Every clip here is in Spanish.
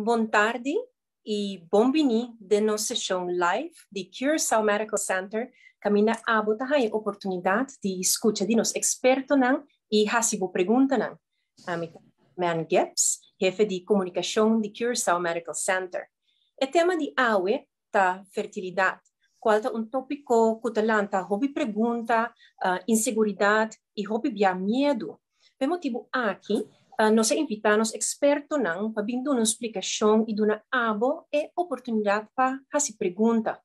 Boa tarde e bem-vindo de nossa sessão live de Curaçao Medical Center. Camina a botar a oportunidade de escutar de nos expertos e receber perguntas. Man Gibbs, jefe de comunicação de Curaçao Medical Center. O tema de hoje é fertilidade. Qual é tópico que talanta hobby pergunta, inseguridade e hobby bia medo. Por motivo aqui, nós invitamos expertos para vir dar uma explicação e dar e oportunidade para fazer pergunta.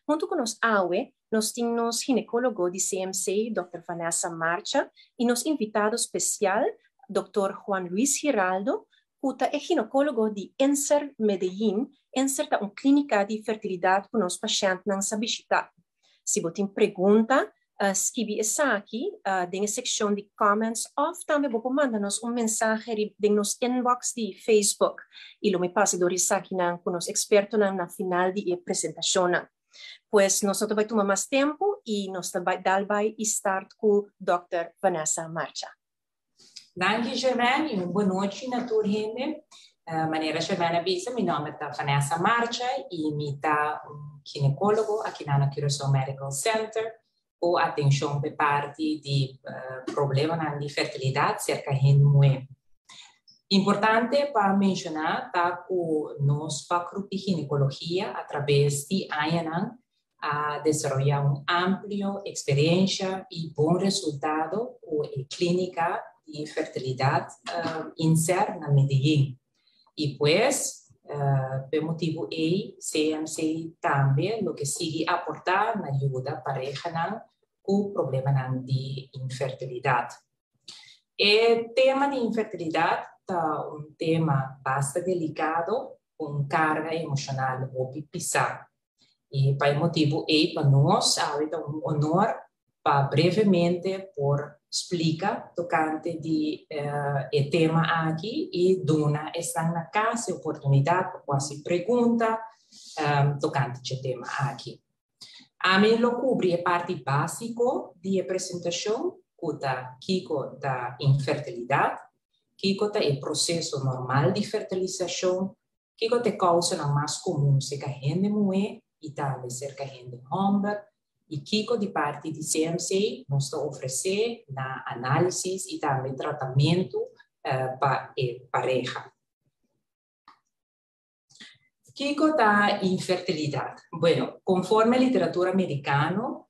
Junto com nós hoje, nós temos ginecólogo de CMC, Dr. Vanessa Marcha, e nos invitado especial, Dr. Juan Luis Giraldo, que é ginecólogo de Enser Medellín. Enser é uma clínica de fertilidade para os pacientes não sabem visitar. Se você tem pergunta, escreve essa aqui na seção de comments ou também vou mandar-nos mensagem no nosso inbox de Facebook. E lo me passa do aqui com os expertos na final da apresentação. Pois nós vamos tomar mais tempo e nós vamos estar com Dr. Vanessa Marcha. Danke, Germaine, e boa noite na tua gente. Maneira Germaine avisa, meu nome é Vanessa Marcha e eu sou ginecólogo aqui na Curaçao Medical Center, com atenção por parte de problemas de fertilidade cerca de mulher. Importante para mencionar que nós, para o grupo de ginecologia, através de anos, a desenvolver uma ampla experiência e bom resultado com a clínica de fertilidade Enser na Medellín. E pues, por motivo aí, CMC também, o que sigue aportar na ajuda para pareja com problemas de infertilidade. O tema de infertilidade é um tema bastante delicado, com carga emocional muito pesada. E por motivo aí, para nós, é um honor para brevemente por explicar tocante de o tema aqui e dona está na casa oportunidade para fazer pergunta tocante de tema aqui. A mim lo cubre a parte básica de apresentação, que da infertilidade, que é o processo normal de fertilização, que é a causa mais comum cerca de mulher e também cerca de homem. E Kiko, de parte de CMC, nos oferece na análise e também tratamento para a pareja. Kiko da infertilidade. Bueno, conforme a literatura americana,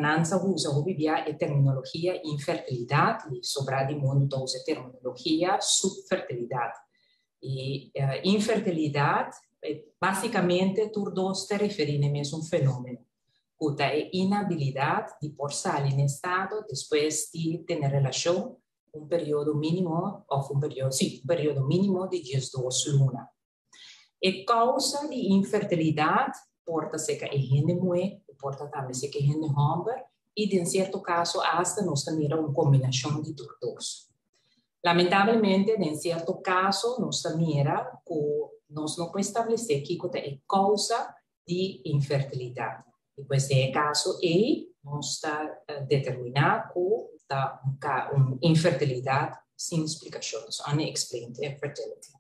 não se usa a terminologia infertilidade, e sobra de mundo usa a terminologia subfertilidade. E infertilidade, basicamente, todos se referem ao mesmo fenômeno. A inabilidade de por sair em estado depois de ter relação período mínimo, ou período mínimo de 12 lunas. A causa de infertilidade porta-se que a mulher, porta também se que a homem, e, em certo caso, hasta nós temos uma combinação de todos. Lamentavelmente, em certo caso, nós temos que nós não podemos estabelecer que é a causa de infertilidade. E pois é caso não está determinado com uma infertilidade sem explicações, unexplained infertility.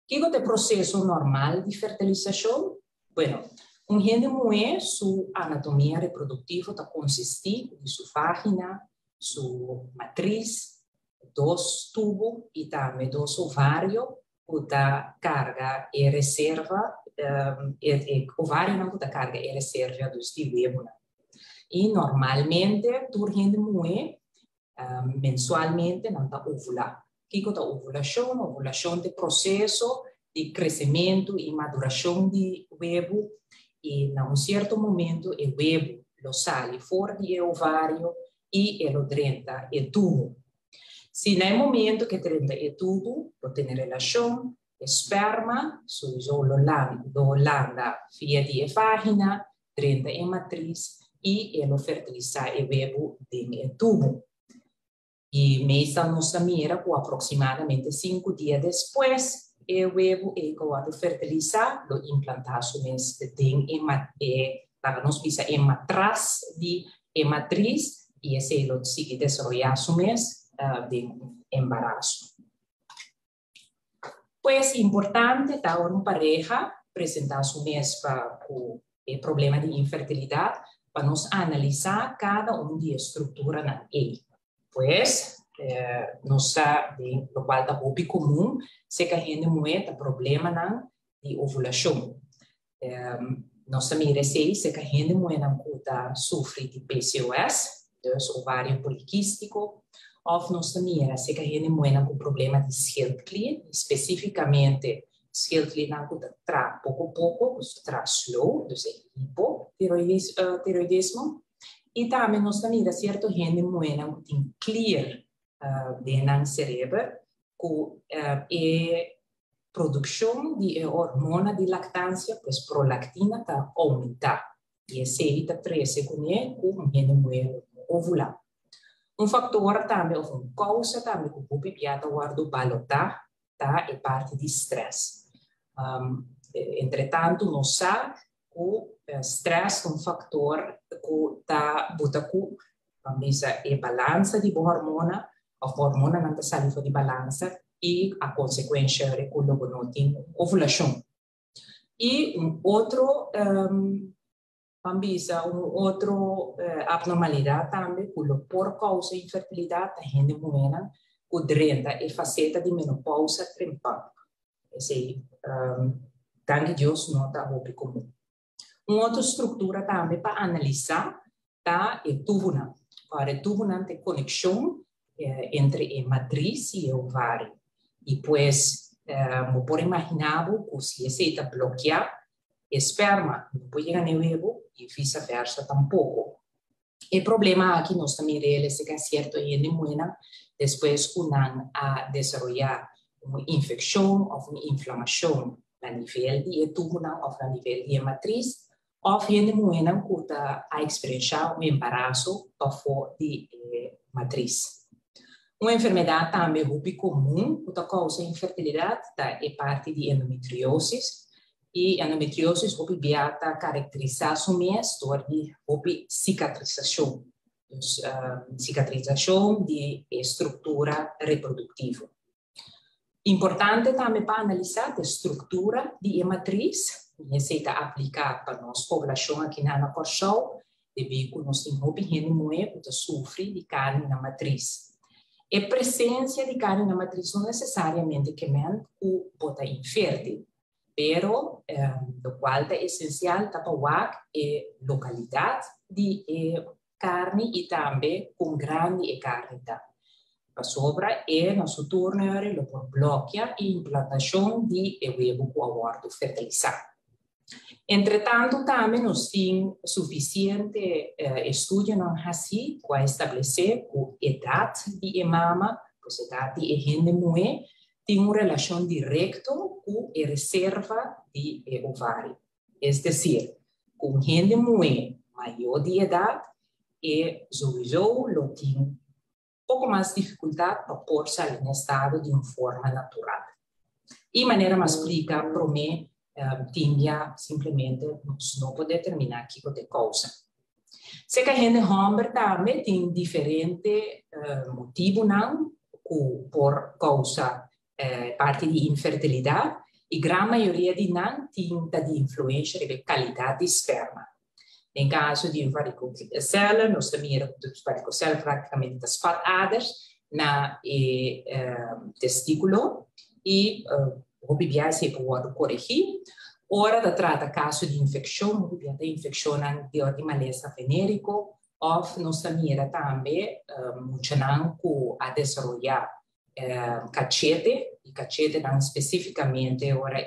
Que é o processo normal de fertilização? Bueno, gente mulher, sua anatomia reprodutiva consiste de sua vagina, sua matriz, 2 tubos e também 2 ovários, da carga e reserva, o ovário não da carga e reserva dos óvulos. E normalmente, durante mulher, mensualmente, não está ovular. Que é a ovulação? Ovulação é o processo de crescimento e maduração de ovo, e, em certo momento, o ovo sai fora do ovário e ele entra no tubo. Se no momento que entra no tubo, tem relação, esperma, do landa via de vagina, entra em matriz e ele fertiliza o ovo dentro do tubo. E meestal nós mira com aproximadamente 5 dias depois, o ovo é fertilizado, implantar em matriz de matriz e esse lo sigue desarrollar de embaraço. Pues importante está una pareja presentar su mesma com o problema de infertilidade para nos analisar cada de estrutura na ele. Pues, nós sabemos, o qual está muito comum, se que a gente muita problema de ovulação. Nós sabemos se que a gente muita sofre de PCOS, dus ovário poliquístico, ou nós sabemos se que a gente muita com problema de schildklier, especificamente schildklier não tra pouco a pouco, tra slow, dus hipotiroidismo, e também nós sabemos certo gente muita com clear no cérebro, com produção de hormona de lactância, pois prolactina está aumentar. E esse está 13 com gente muita ovular. Fator também, uma causa também que o pipiata guarda balotar, tá? É parte de estresse. Entretanto, nós sabemos que o estresse é fator que está botando a balança de hormona, a hormona não está saindo de balança e a consequência é que não tem ovulação. E outro abnormalidade também, por causa da infertilidade, a gente muena que durante a faceta de menopausa trempando. Danke Deus não está muito comum. Outra estrutura também para analisar tá, é tubuna. Para a tubuna tem conexão entre a matriz e o ovário. E pois, pode imaginar que se esse está bloqueado, esperma não pode chegar no ovo e vice-versa tampouco. O problema aqui nós também é que é certo e não depois unam a desenvolver uma infecção ou uma inflamação a nível de tubuna ou a nível de matriz, ou gente muena que a experienciar embaraço para fora de matriz. Uma enfermidade também muito comum que causa infertilidade é parte de endometriose. E a endometriose está caracterizada mesmo por cicatrização. Cicatrização de estrutura reprodutiva. Importante também para analisar a estrutura de matriz, necessita aplicar para nossa população aqui na Corchal, devido que nós temos muita gente que sofre de carne na matriz. A presença de carne na matriz não necessariamente que o bota infértil, pero do qual é essencial para a localidade de carne e também com grande carne. A sobra é nosso turno bloqueia a implantação de ovo com aborto fertilizado. Entretanto, também nós temos suficiente estudo assim para estabelecer que a idade de mama, a idade de gente mulher, tem uma relação direta com a reserva de ovário. É decir, com gente mulher maior de idade, sowieso tem pouco mais dificuldade para pôr-se em estado de uma forma natural. E maneira mais explica para mim, tinha simplesmente não pode determinar que é causa. Se que a gente homem também tem diferente motivo não por causa parte de infertilidade e grande maioria de não tem de influência de qualidade de esperma. Em caso de varicocele, nós também varicocele praticamente espalhadas na testículo e o bebê se pode corrigir. Ora, da trata caso de infecção, o bebê tem infecção de ordem malesa venérico, ou nós também também muito a desenvolver cachete, e cachete não especificamente ora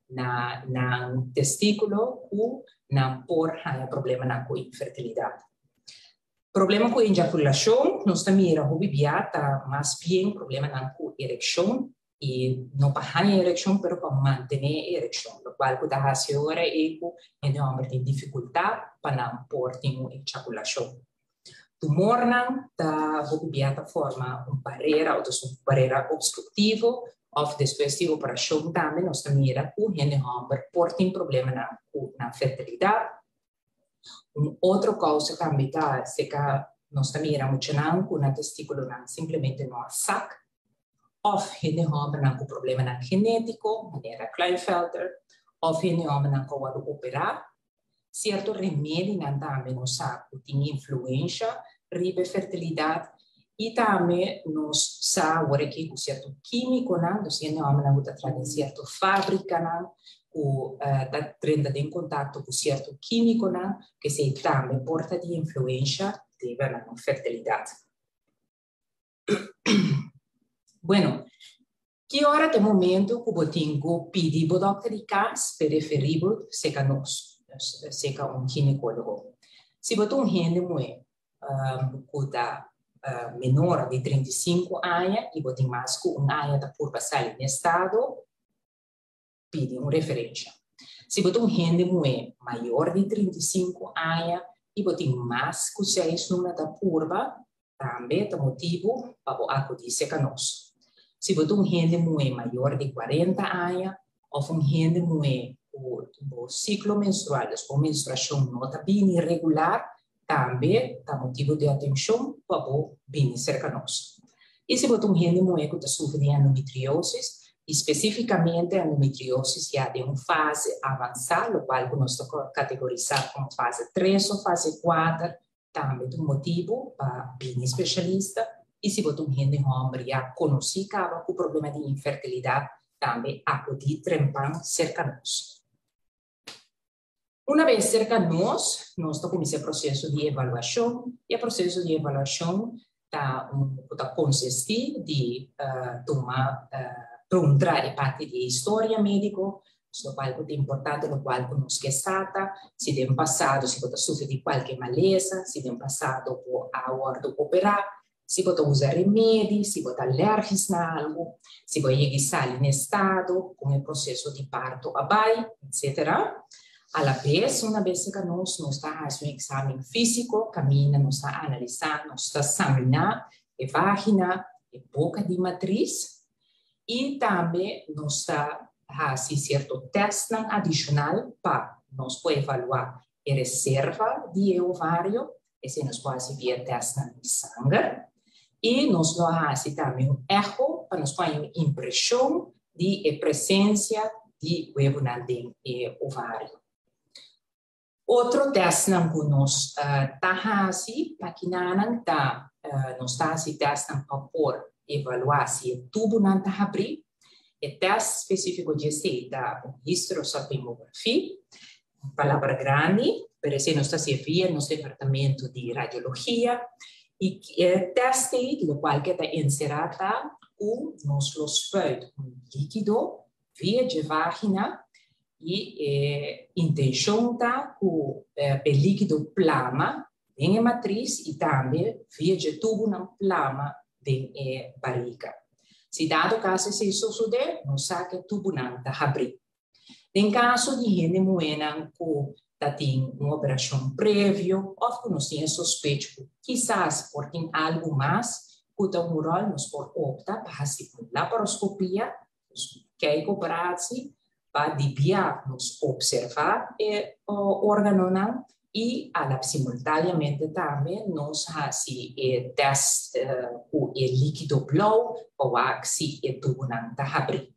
na testículo ou não por problema na infertilidade. Problema com ejaculação, nós também o bebê está mais bem problema na ereção e não para a ereção, mas para manter a ereção, o qual pode ser ora é que o homem tem dificuldade para não por ter uma ejaculação. Tumor não o bebê forma uma barreira obstrutiva, ou depois de operação também nós também o homem por ter problema na fertilidade. Outra causa também se que nós também mencionamos que o testículo não simplesmente não saca, of gente homem com problema genético, maneira Klinefelter, of gente homem que pode operar, certo remédio também não sabe que tem influência, riba fertilidade, e também nós sabemos que com certo químico, não, gente homem que está certo fábrica, não, que está em contato com certo químico, não, que se também porta de influência de fertilidade. Bueno, que hora de momento que eu tenho pedido ao doctor de casa preferível seca nós, seca ginecólogo. Se você gente que está menor de 35 anos e você tem mais que ano da curva sair no estado, pede uma referência. Se você tem gente que maior de 35 anos e você tem mais que 6 números da curva, também é motivo para acudir seca nós. Se você tem gente que maior de 40 anos, ou um gente que o ciclo menstrual, a menstruação não está bem irregular, também é motivo de atenção para vir cerca nós. E se você tem gente que está sofrendo de endometriose, especificamente a endometriose já de uma fase avançada, o qual nós categorizamos como fase 3 ou fase 4, também é um motivo para vir especialista. E se você tem gente homem já conhece com o problema de infertilidade, também acudir trempão cerca nós. Uma vez cerca nós começamos o processo de avaliação, e o processo de avaliação está consistir de perguntar a parte de história médica, o qual é importante, o qual nos que trata, se tem passado, se você sofre de qualquer maleza, se tem passado por a hora de operar, se você usa remédios, se você é alérgico a algo, se você sai em estado, com o processo de parto abaixo, etc. A la vez, uma vez que nós estamos fazendo um exame físico, caminha, nós estamos analisando, nós estamos examinando a vagina, a boca de matriz, e também nós estamos fazendo certo teste adicional para nós poder avaliar a reserva de ovário, esse nós podemos fazer via teste de sangue, e nós fazemos também um eco para nós fazer uma impressão de presença de ovo no ovário. Outro teste que nós estamos fazendo, para que nós estamos fazendo teste para avaliar se o tubo não está abrindo, o teste específico de ser da histerosalpingografia, palavra grande, por isso nós estamos via no departamento de radiologia, e o teste, o qual está inserado com os feitos líquido via de vagina, e a intenção está com o líquido plasma em a matriz e também via de tubo na plasma em a barriga. Se dado caso se isso suceder, nós sabemos que o tubo não está abrindo. Em caso de gente moena que tem uma operação prévia ou que nós temos suspeito, quizás por ter algo mais, que o mural nos pode optar para fazer laparoscopia, que é operar-se, para nos observar o órgão e simultaneamente também nós fazemos o teste com o líquido blow para ver se o tubo não está abrindo.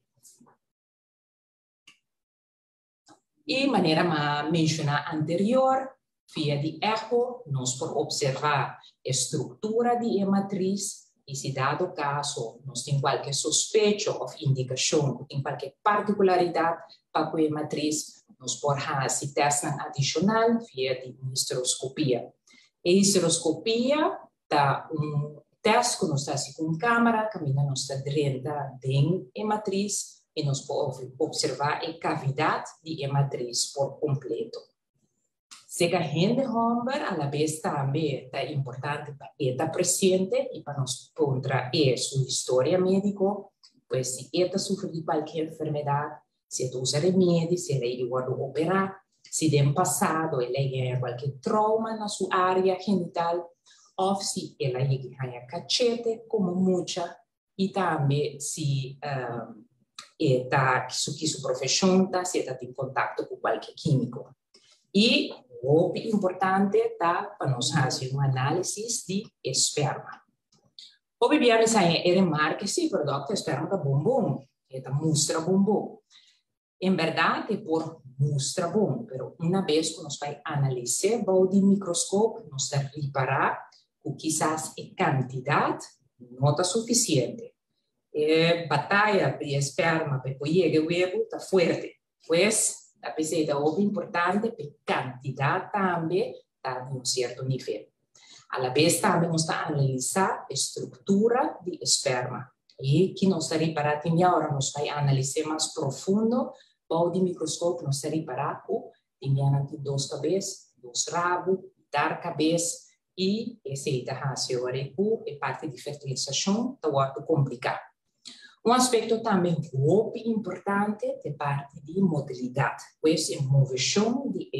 E maneira mais mencionada anterior, via de eco, nós podemos observar a estrutura de matriz e se dado caso nós temos qualquer suspeito ou indicação, tem qualquer particularidade para a matriz, nós podemos fazer teste adicional via de histeroscopia. A histeroscopia é teste que nós fazemos com câmera, caminha nós está dentro da matriz e nós podemos observar a cavidade de matriz por completo. Se a gente homem, a la vez também é importante para estar presente e para nós encontrar sua história médica, pois se está sofrendo de qualquer enfermidade, se usa remédio, se ele vai operar, se tem passado ele tem qualquer trauma na sua área genital, ou se ela tem cachete, como muita, e também se sua profissão está em contato com qualquer químico. E o importante está para nós fazer uma análise de esperma. Obviamente, sai, remarque sim, produto esperma da bombom, da mostra bombom. Em verdade, é por mostra bom, mas uma vez que nós vamos analisar o microscópio, nós vamos reparar que quizás a quantidade não está suficiente. A batalha de esperma para chegar ao ovo está forte, pois, apesar de ser importante, a quantidade também está de certo nível. A la vez também nós vamos analisar a estrutura de esperma. E que nós vamos reparar também agora, nós vamos analisar mais profundo. O microscópio nós vamos reparar que tem duas cabeças, dois rabos, dar cabeça e essa é parte de fertilização, está complicado. Um aspecto também muito importante é a parte de motilidade, pois é a movição de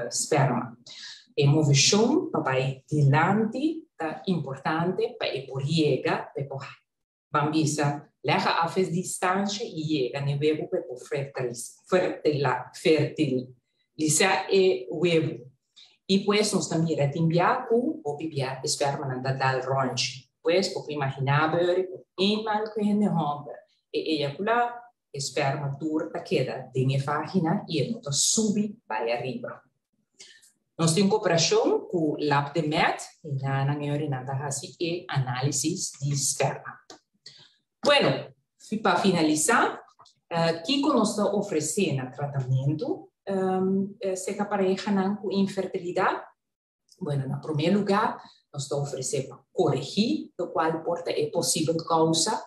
esperma. A movição para ir adiante é importante para ir por chegar, para bambisa, lega a fez distância e chega no ovo para fertilizar o ovo. E depois nós também retimbiar o bebê esperma na dal ronche. Pois, por imaginar, mal que ele rompe e ejacular, esperma dura queda dentro da vagina e ele sube para arriba. Nós temos cooperação com o Lab de Med, na e análise de esperma. Bueno, para finalizar, que nós estamos oferecendo tratamento se a pareja não com infertilidade? Bueno, em primeiro lugar, nós estamos oferecendo para corrigir do qual porta é possível causa.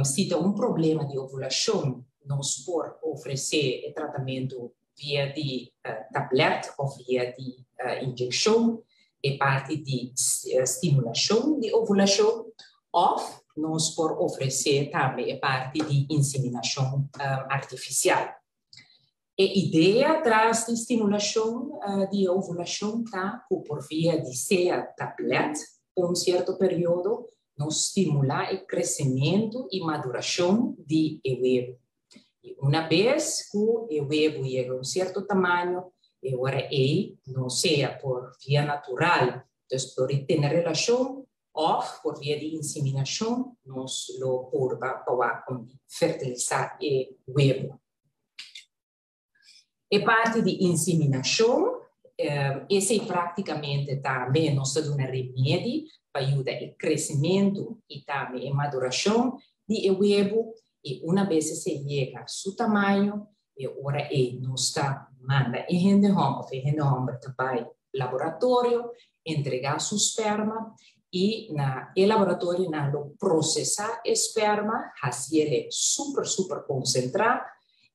Se tem problema de ovulação, nós podemos oferecer tratamento via de tablete ou via de injeção, é parte de estimulação de ovulação, ou nós podemos oferecer também a parte de inseminação artificial. A ideia atrás de estimulação de ovulação está por via de ser tablete, por certo período, nos estimular o crescimento e maduração de ovo. E uma vez que o ovo chega a certo tamanho, agora não seja por via natural, então por ter relação, ou por via de inseminação, nós lo podemos fertilizar o ovo. A parte de inseminação, esse é praticamente também nós damos um remédio para ajudar o crescimento e também a maduração de ovo. E uma vez que se chega a seu tamanho, agora nós manda a gente para o laboratório, entregar seu esperma e no laboratório processar o esperma, fazer ele super concentrado.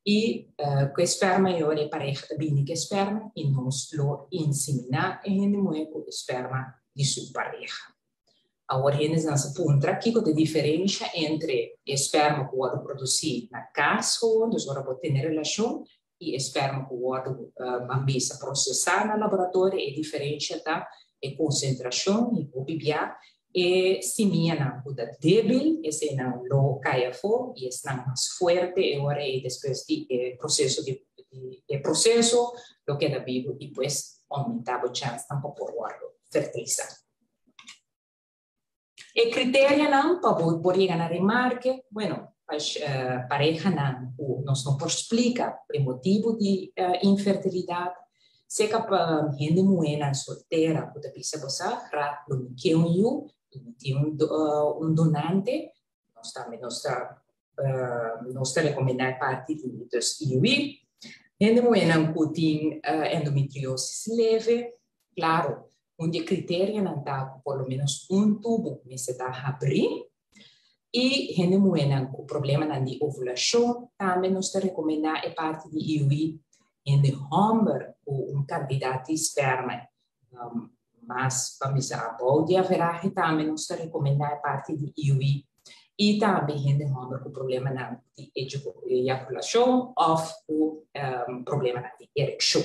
E com a esperma, a pareja também com a esperma, e nós lo inseminar e remover o esperma de sua pareja. Agora, a gente nessa ponta aqui, com a diferença entre o esperma que pode produzir na casa, onde você pode ter relação, e o esperma que pode bambisa processar no laboratório, é diferente da concentração e o bebê. E semilla não é débil, esse não lo cai fora, e esse não mais forte, agora depois do processo, lo queda vivo e depois aumentava a chance de por fertilizar. E critério não, para poder ganhar em marca, bueno, pareja não, nós não podemos explicar o motivo de infertilidade. Se a gente mulher solteira, pode pensar que tem donante, nós recomendamos parte dos IUI. Gente mulher que tem endometriose leve, claro, onde critério não está por lo menos tubo, mas se está a abrir. E gente mulher com problema de ovulação, também nós recomendamos a parte de IUI em homem com candidato de esperma. Mas vamos a de haverá também nós recomendamos a parte de IUI e também gente homem com problema de ejaculação ou com problema de ereção.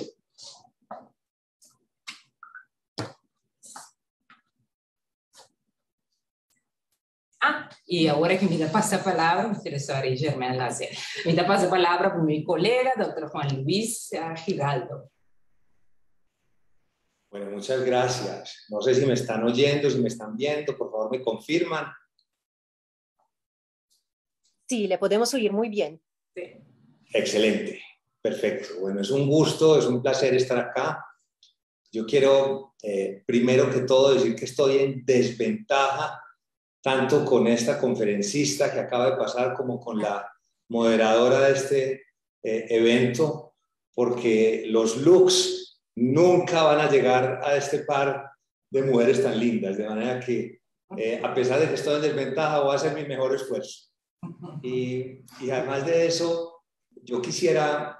E agora que me dá passa a palavra, professora Germaine Lazer, me dá passa a palavra para o meu colega, Dr. Juan Luis Giraldo. Bueno, muchas gracias. No sé si me están oyendo, si me están viendo, por favor me confirman. Sí, le podemos oír muy bien. Sí. Excelente, perfecto. Bueno, es un gusto, es un placer estar acá. Yo quiero, primero que todo, decir que estoy en desventaja, tanto con esta conferencista que acaba de pasar como con la moderadora de este evento, porque los looks nunca van a llegar a este par de mujeres tan lindas, de manera que, a pesar de que estoy en desventaja, voy a hacer mi mejor esfuerzo. Y además de eso, yo quisiera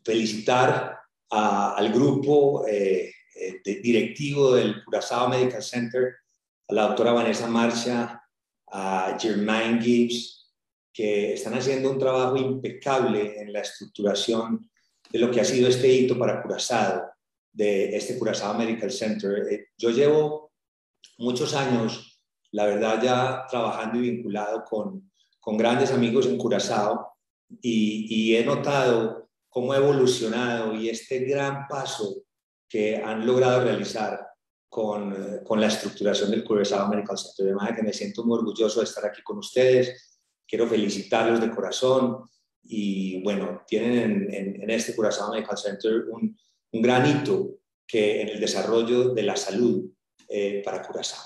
felicitar al grupo directivo del Curaçao Medical Center, a la doctora Vanessa Marcha, a Germaine Gibbs, que están haciendo un trabajo impecable en la estructuración de lo que ha sido este hito para Curaçao, de este Curaçao Medical Center. Yo llevo muchos años, la verdad, ya trabajando y vinculado con grandes amigos en Curaçao y he notado cómo ha evolucionado y este gran paso que han logrado realizar con la estructuración del Curaçao Medical Center. De manera que me siento muy orgulloso de estar aquí con ustedes. Quiero felicitarlos de corazón y bueno, tienen en este Curaçao Medical Center un gran hito que en el desarrollo de la salud para Curaçao.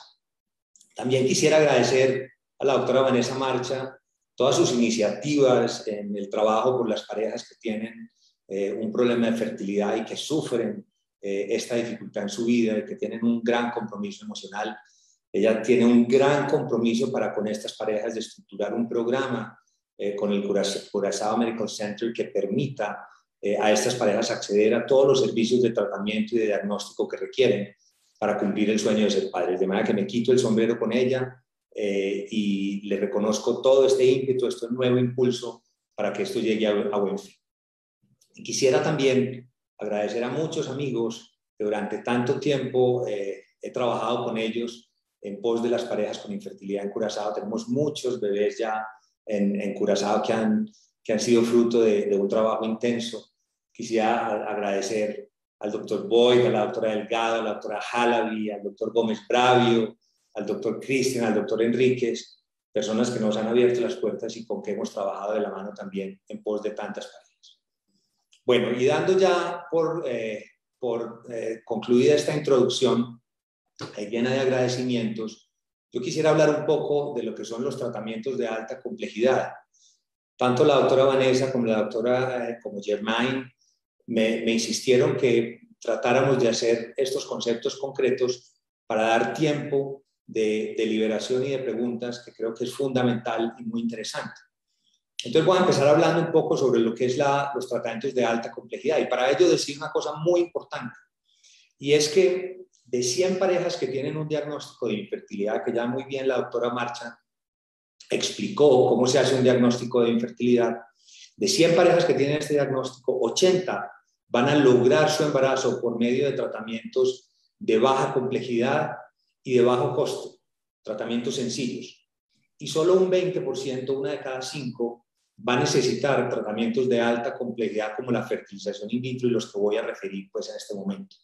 También quisiera agradecer a la doctora Vanessa Marcha todas sus iniciativas en el trabajo por las parejas que tienen un problema de fertilidad y que sufren esta dificultad en su vida y que tienen un gran compromiso emocional. Ella tiene un gran compromiso para con estas parejas de estructurar un programa con el Curaçao Medical Center que permita a estas parejas acceder a todos los servicios de tratamiento y de diagnóstico que requieren para cumplir el sueño de ser padres. De manera que me quito el sombrero con ella y le reconozco todo este ímpetu, este nuevo impulso para que esto llegue a buen fin. Y quisiera también agradecer a muchos amigos que durante tanto tiempo he trabajado con ellos en pos de las parejas con infertilidad en Curaçao. Tenemos muchos bebés ya en Curaçao que han sido fruto de un trabajo intenso. Quisiera agradecer al doctor Boyd, a la doctora Delgado, a la doctora Halaby, al doctor Gómez Bravio, al doctor Cristian, al doctor Enríquez, personas que nos han abierto las puertas y con que hemos trabajado de la mano también en pos de tantas parejas. Bueno, y dando ya por concluida esta introducción, llena de agradecimientos, yo quisiera hablar un poco de lo que son los tratamientos de alta complejidad. Tanto la doctora Vanessa como la doctora como Germaine me insistieron que tratáramos de hacer estos conceptos concretos para dar tiempo de deliberación y de preguntas, que creo que es fundamental y muy interesante. Entonces voy a empezar hablando un poco sobre lo que es los tratamientos de alta complejidad y para ello decir una cosa muy importante, y es que de 100 parejas que tienen un diagnóstico de infertilidad, que ya muy bien la doctora Marcha explicó cómo se hace un diagnóstico de infertilidad, de 100 parejas que tienen este diagnóstico, 80 van a lograr su embarazo por medio de tratamientos de baja complejidad y de bajo costo, tratamientos sencillos. Y solo un 20%, una de cada 5, va a necesitar tratamientos de alta complejidad como la fertilización in vitro y los que voy a referir pues en este momento.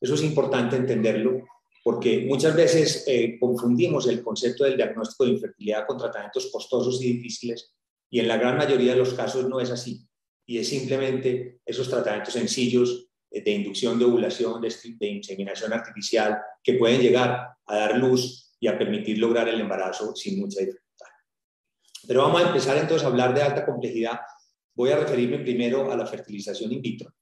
Eso es importante entenderlo porque muchas veces confundimos el concepto del diagnóstico de infertilidad con tratamientos costosos y difíciles y en la gran mayoría de los casos no es así y es simplemente esos tratamientos sencillos de inducción de ovulación, de inseminación artificial que pueden llegar a dar luz y a permitir lograr el embarazo sin mucha dificultad. Pero vamos a empezar entonces a hablar de alta complejidad. Voy a referirme primero a la fertilización in vitro.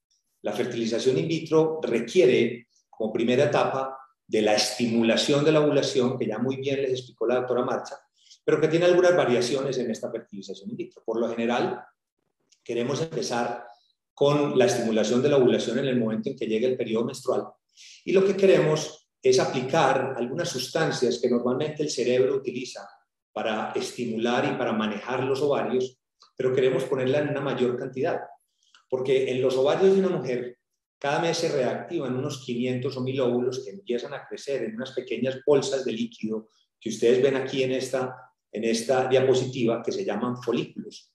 La fertilización in vitro requiere, como primera etapa, de la estimulación de la ovulación, que ya muy bien les explicó la doctora Marcha, pero que tiene algunas variaciones en esta fertilización in vitro. Por lo general, queremos empezar con la estimulación de la ovulación en el momento en que llegue el periodo menstrual. Y lo que queremos es aplicar algunas sustancias que normalmente el cerebro utiliza para estimular y para manejar los ovarios, pero queremos ponerla en una mayor cantidad. Porque en los ovarios de una mujer, cada mes se reactivan unos 500 o 1000 óvulos que empiezan a crecer en unas pequeñas bolsas de líquido que ustedes ven aquí en esta diapositiva, que se llaman folículos.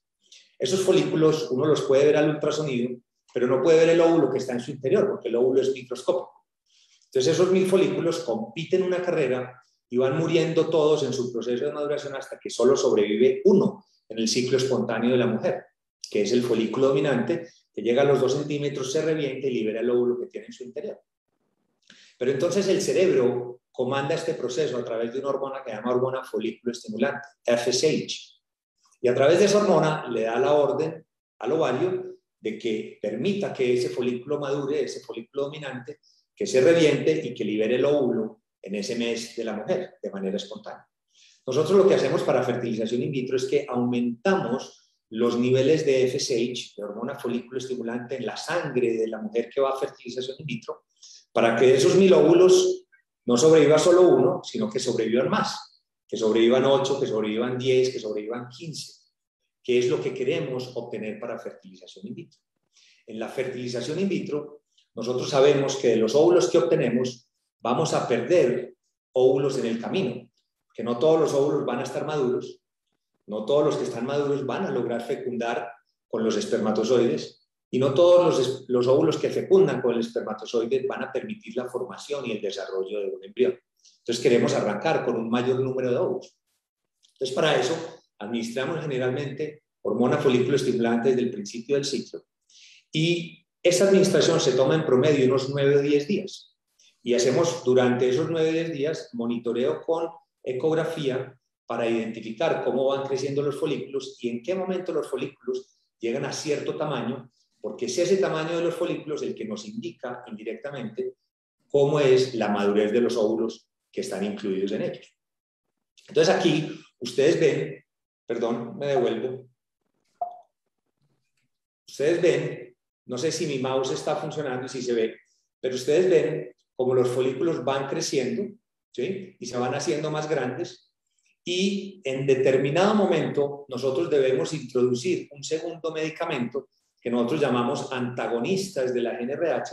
Esos folículos uno los puede ver al ultrasonido, pero no puede ver el óvulo que está en su interior, porque el óvulo es microscópico. Entonces esos 1000 folículos compiten una carrera y van muriendo todos en su proceso de maduración hasta que solo sobrevive uno en el ciclo espontáneo de la mujer, que es el folículo dominante, que llega a los 2 centímetros, se revienta y libera el óvulo que tiene en su interior. Pero entonces el cerebro comanda este proceso a través de una hormona que se llama hormona folículo estimulante, FSH. Y a través de esa hormona le da la orden al ovario de que permita que ese folículo madure, ese folículo dominante, que se reviente y que libere el óvulo en ese mes de la mujer de manera espontánea. Nosotros lo que hacemos para fertilización in vitro es que aumentamos los niveles de FSH, de hormona folículo estimulante, en la sangre de la mujer que va a fertilización in vitro, para que de esos 1000 óvulos no sobreviva solo uno, sino que sobrevivan más, que sobrevivan 8, que sobrevivan 10, que sobrevivan 15, que es lo que queremos obtener para fertilización in vitro. En la fertilización in vitro, nosotros sabemos que de los óvulos que obtenemos, vamos a perder óvulos en el camino, que no todos los óvulos van a estar maduros, no todos los que están maduros van a lograr fecundar con los espermatozoides, y no todos los óvulos que fecundan con el espermatozoide van a permitir la formación y el desarrollo de un embrión. Entonces queremos arrancar con un mayor número de óvulos. Entonces para eso administramos generalmente hormona folículo estimulante desde el principio del ciclo, y esta administración se toma en promedio unos 9 o 10 días, y hacemos durante esos 9 o 10 días monitoreo con ecografía para identificar cómo van creciendo los folículos y en qué momento los folículos llegan a cierto tamaño, porque es ese tamaño de los folículos el que nos indica indirectamente cómo es la madurez de los óvulos que están incluidos en ellos. Entonces aquí ustedes ven, perdón, me devuelvo, ustedes ven, no sé si mi mouse está funcionando y si se ve, pero ustedes ven cómo los folículos van creciendo, ¿sí? Y se van haciendo más grandes, y en determinado momento nosotros debemos introducir un segundo medicamento que nosotros llamamos antagonistas de la GnRH,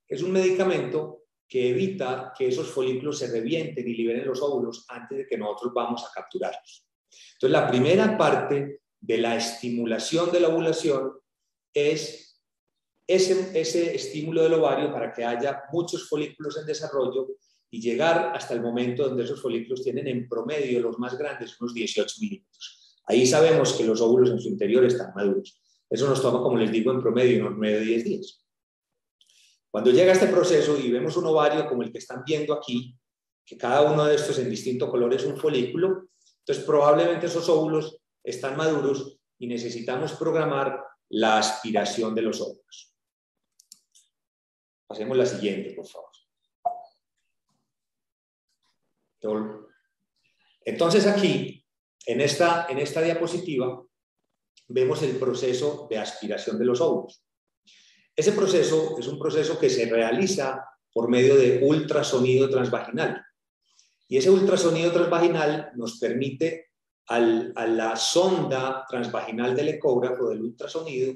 que es un medicamento que evita que esos folículos se revienten y liberen los óvulos antes de que nosotros vamos a capturarlos. Entonces, la primera parte de la estimulación de la ovulación es ese estímulo del ovario para que haya muchos folículos en desarrollo y llegar hasta el momento donde esos folículos tienen en promedio, los más grandes, unos 18 milímetros. Ahí sabemos que los óvulos en su interior están maduros. Eso nos toma, como les digo, en promedio unos 9 o 10 días. Cuando llega este proceso y vemos un ovario como el que están viendo aquí, que cada uno de estos en distinto color es un folículo, entonces probablemente esos óvulos están maduros y necesitamos programar la aspiración de los óvulos. Pasemos la siguiente, por favor. Entonces aquí, en esta diapositiva, vemos el proceso de aspiración de los óvulos. Ese proceso es un proceso que se realiza por medio de ultrasonido transvaginal. Y ese ultrasonido transvaginal nos permite a la sonda transvaginal del ecógrafo, del ultrasonido,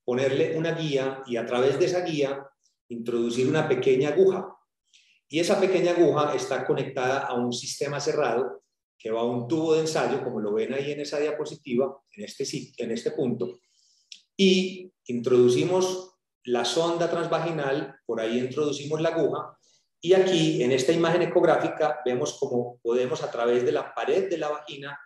ponerle una guía y a través de esa guía introducir una pequeña aguja. Y esa pequeña aguja está conectada a un sistema cerrado que va a un tubo de ensayo, como lo ven ahí en esa diapositiva, en este punto, y introducimos la sonda transvaginal, por ahí introducimos la aguja, y aquí en esta imagen ecográfica vemos cómo podemos a través de la pared de la vagina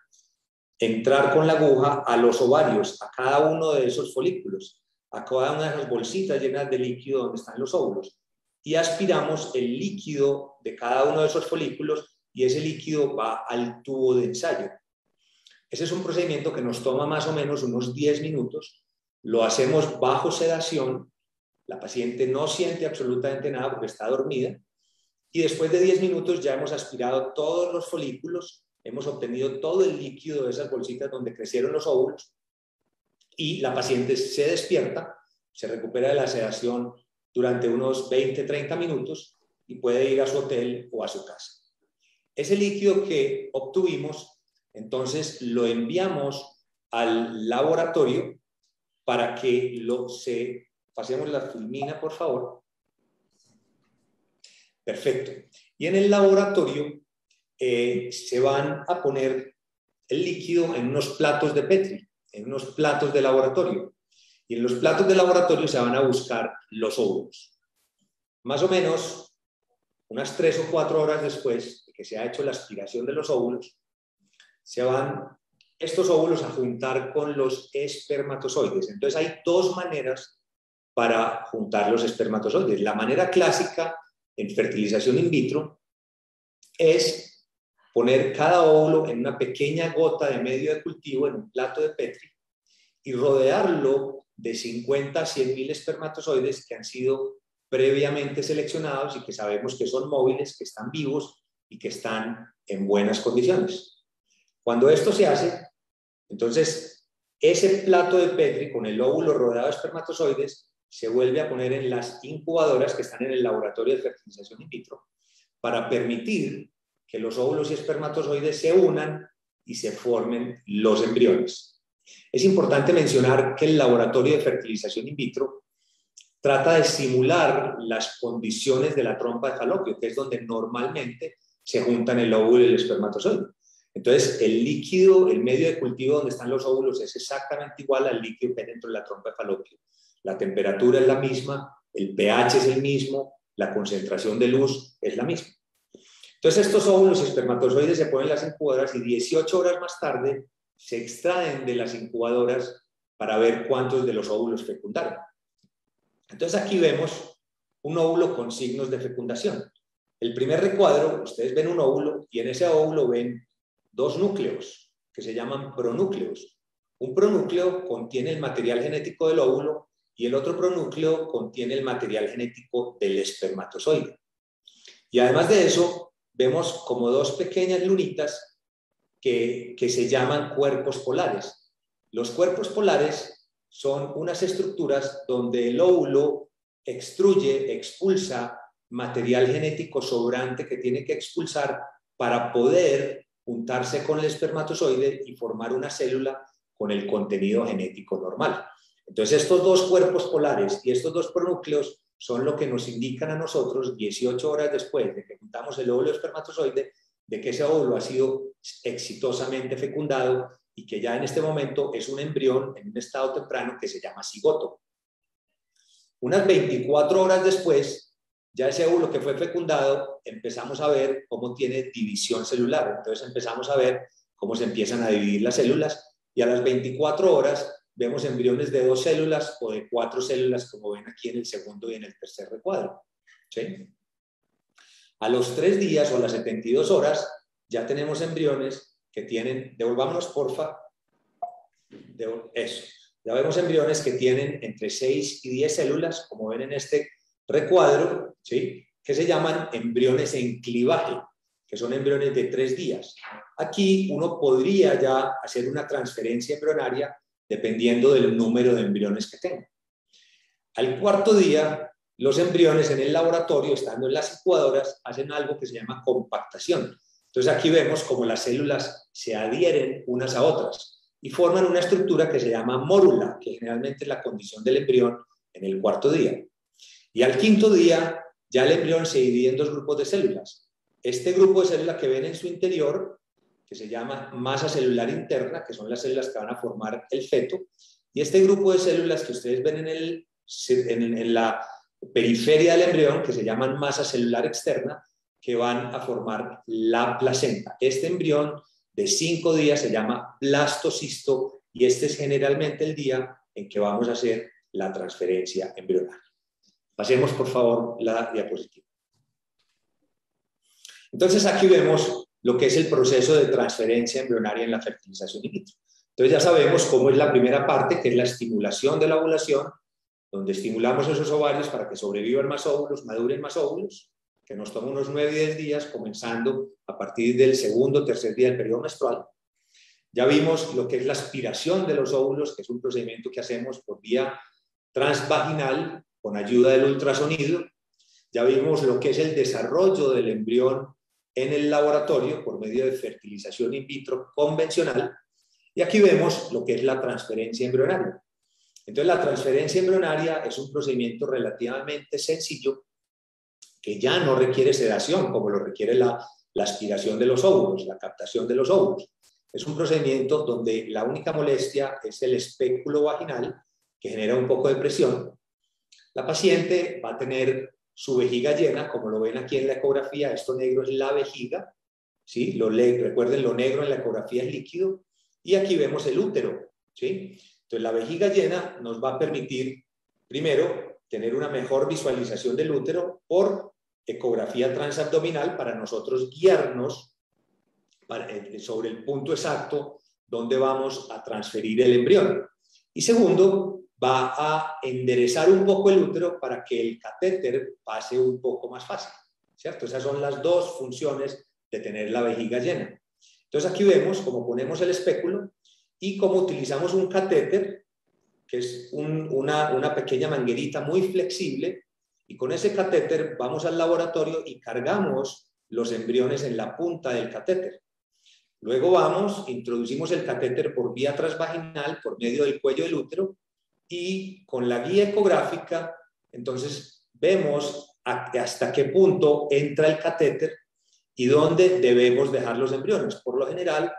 entrar con la aguja a los ovarios, a cada uno de esos folículos, a cada una de esas bolsitas llenas de líquido donde están los óvulos, y aspiramos el líquido de cada uno de esos folículos y ese líquido va al tubo de ensayo. Ese es un procedimiento que nos toma más o menos unos 10 minutos, lo hacemos bajo sedación, la paciente no siente absolutamente nada porque está dormida, y después de 10 minutos ya hemos aspirado todos los folículos, hemos obtenido todo el líquido de esas bolsitas donde crecieron los óvulos, y la paciente se despierta, se recupera de la sedación durante unos 20-30 minutos y puede ir a su hotel o a su casa. Ese líquido que obtuvimos, entonces lo enviamos al laboratorio para que pasemos la filmina, por favor. Perfecto. Y en el laboratorio se van a poner el líquido en unos platos de Petri, en unos platos de laboratorio. Y en los platos de laboratorio se van a buscar los óvulos. Más o menos unas 3 o 4 horas después de que se ha hecho la aspiración de los óvulos, se van estos óvulos a juntar con los espermatozoides. Entonces hay dos maneras para juntar los espermatozoides. La manera clásica en fertilización in vitro es poner cada óvulo en una pequeña gota de medio de cultivo en un plato de Petri y rodearlo de 50 a 100.000 espermatozoides que han sido previamente seleccionados y que sabemos que son móviles, que están vivos y que están en buenas condiciones. Cuando esto se hace, entonces ese plato de Petri con el óvulo rodeado de espermatozoides se vuelve a poner en las incubadoras que están en el laboratorio de fertilización in vitro para permitir que los óvulos y espermatozoides se unan y se formen los embriones. Es importante mencionar que el laboratorio de fertilización in vitro trata de simular las condiciones de la trompa de falopio, que es donde normalmente se juntan el óvulo y el espermatozoide. Entonces, el líquido, el medio de cultivo donde están los óvulos es exactamente igual al líquido que hay dentro de la trompa de falopio. La temperatura es la misma, el pH es el mismo, la concentración de luz es la misma. Entonces, estos óvulos y espermatozoides se ponen en las incubadoras y 18 horas más tarde se extraen de las incubadoras para ver cuántos de los óvulos fecundaron. Entonces, aquí vemos un óvulo con signos de fecundación. El primer recuadro, ustedes ven un óvulo y en ese óvulo ven dos núcleos que se llaman pronúcleos. Un pronúcleo contiene el material genético del óvulo y el otro pronúcleo contiene el material genético del espermatozoide. Y además de eso, vemos como dos pequeñas lunitas que se llaman cuerpos polares. Los cuerpos polares son unas estructuras donde el óvulo expulsa material genético sobrante que tiene que expulsar para poder juntarse con el espermatozoide y formar una célula con el contenido genético normal. Entonces, estos dos cuerpos polares y estos dos pronúcleos son lo que nos indican a nosotros 18 horas después de que juntamos el óvulo espermatozoide, de que ese óvulo ha sido exitosamente fecundado y que ya en este momento es un embrión en un estado temprano que se llama cigoto. Unas 24 horas después, ya ese óvulo que fue fecundado, empezamos a ver cómo tiene división celular. Entonces empezamos a ver cómo se empiezan a dividir las células y a las 24 horas vemos embriones de 2 células o de 4 células, como ven aquí en el segundo y en el tercer recuadro. ¿Sí? A los 3 días o a las 72 horas ya tenemos embriones que tienen, devolvámonos porfa, eso. Ya vemos embriones que tienen entre 6 y 10 células, como ven en este recuadro, ¿sí? Que se llaman embriones en clivaje, que son embriones de 3 días. Aquí uno podría ya hacer una transferencia embrionaria dependiendo del número de embriones que tenga. Al 4.º día, los embriones en el laboratorio, estando en las incubadoras, hacen algo que se llama compactación. Entonces aquí vemos cómo las células se adhieren unas a otras y forman una estructura que se llama mórula, que generalmente es la condición del embrión en el 4.º día. Y al 5.º día, ya el embrión se divide en 2 grupos de células. Este grupo de células que ven en su interior, que se llama masa celular interna, que son las células que van a formar el feto, y este grupo de células que ustedes ven en la periferia del embrión, que se llaman masa celular externa, que van a formar la placenta. Este embrión de 5 días se llama blastocisto y este es generalmente el día en que vamos a hacer la transferencia embrionaria. Pasemos, por favor, la diapositiva. Entonces, aquí vemos lo que es el proceso de transferencia embrionaria en la fertilización in vitro. Entonces, ya sabemos cómo es la primera parte, que es la estimulación de la ovulación, donde estimulamos esos ovarios para que sobrevivan más óvulos, maduren más óvulos, que nos toma unos 9 y 10 días, comenzando a partir del 2.º o 3.er día del periodo menstrual. Ya vimos lo que es la aspiración de los óvulos, que es un procedimiento que hacemos por vía transvaginal, con ayuda del ultrasonido. Ya vimos lo que es el desarrollo del embrión en el laboratorio por medio de fertilización in vitro convencional. Y aquí vemos lo que es la transferencia embrionaria. Entonces, la transferencia embrionaria es un procedimiento relativamente sencillo que ya no requiere sedación, como lo requiere la aspiración de los óvulos, la captación de los óvulos. Es un procedimiento donde la única molestia es el espéculo vaginal, que genera un poco de presión. La paciente va a tener su vejiga llena, como lo ven aquí en la ecografía. Esto negro es la vejiga, ¿sí? Recuerden, lo negro en la ecografía es líquido, y aquí vemos el útero, ¿sí? Entonces la vejiga llena nos va a permitir, primero, tener una mejor visualización del útero por ecografía transabdominal, para nosotros guiarnos sobre el punto exacto donde vamos a transferir el embrión. Y segundo, va a enderezar un poco el útero para que el catéter pase un poco más fácil, ¿cierto? Esas son las dos funciones de tener la vejiga llena. Entonces aquí vemos cómo ponemos el espéculo y cómo utilizamos un catéter, que es una pequeña manguerita muy flexible, y con ese catéter vamos al laboratorio y cargamos los embriones en la punta del catéter. Luego introducimos el catéter por vía transvaginal, por medio del cuello del útero, y con la guía ecográfica, entonces vemos hasta qué punto entra el catéter y dónde debemos dejar los embriones. Por lo general,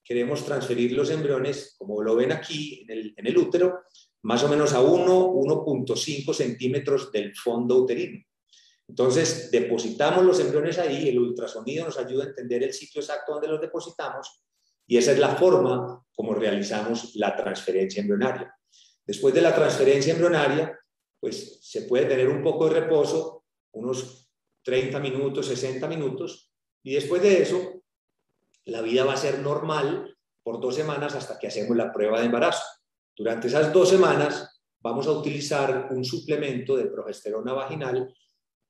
queremos transferir los embriones, como lo ven aquí en el útero, más o menos a 1.5 centímetros del fondo uterino. Entonces, depositamos los embriones ahí, el ultrasonido nos ayuda a entender el sitio exacto donde los depositamos, y esa es la forma como realizamos la transferencia embrionaria. Después de la transferencia embrionaria, pues se puede tener un poco de reposo, unos 30 minutos, 60 minutos, y después de eso, la vida va a ser normal por 2 semanas hasta que hacemos la prueba de embarazo. Durante esas 2 semanas vamos a utilizar un suplemento de progesterona vaginal,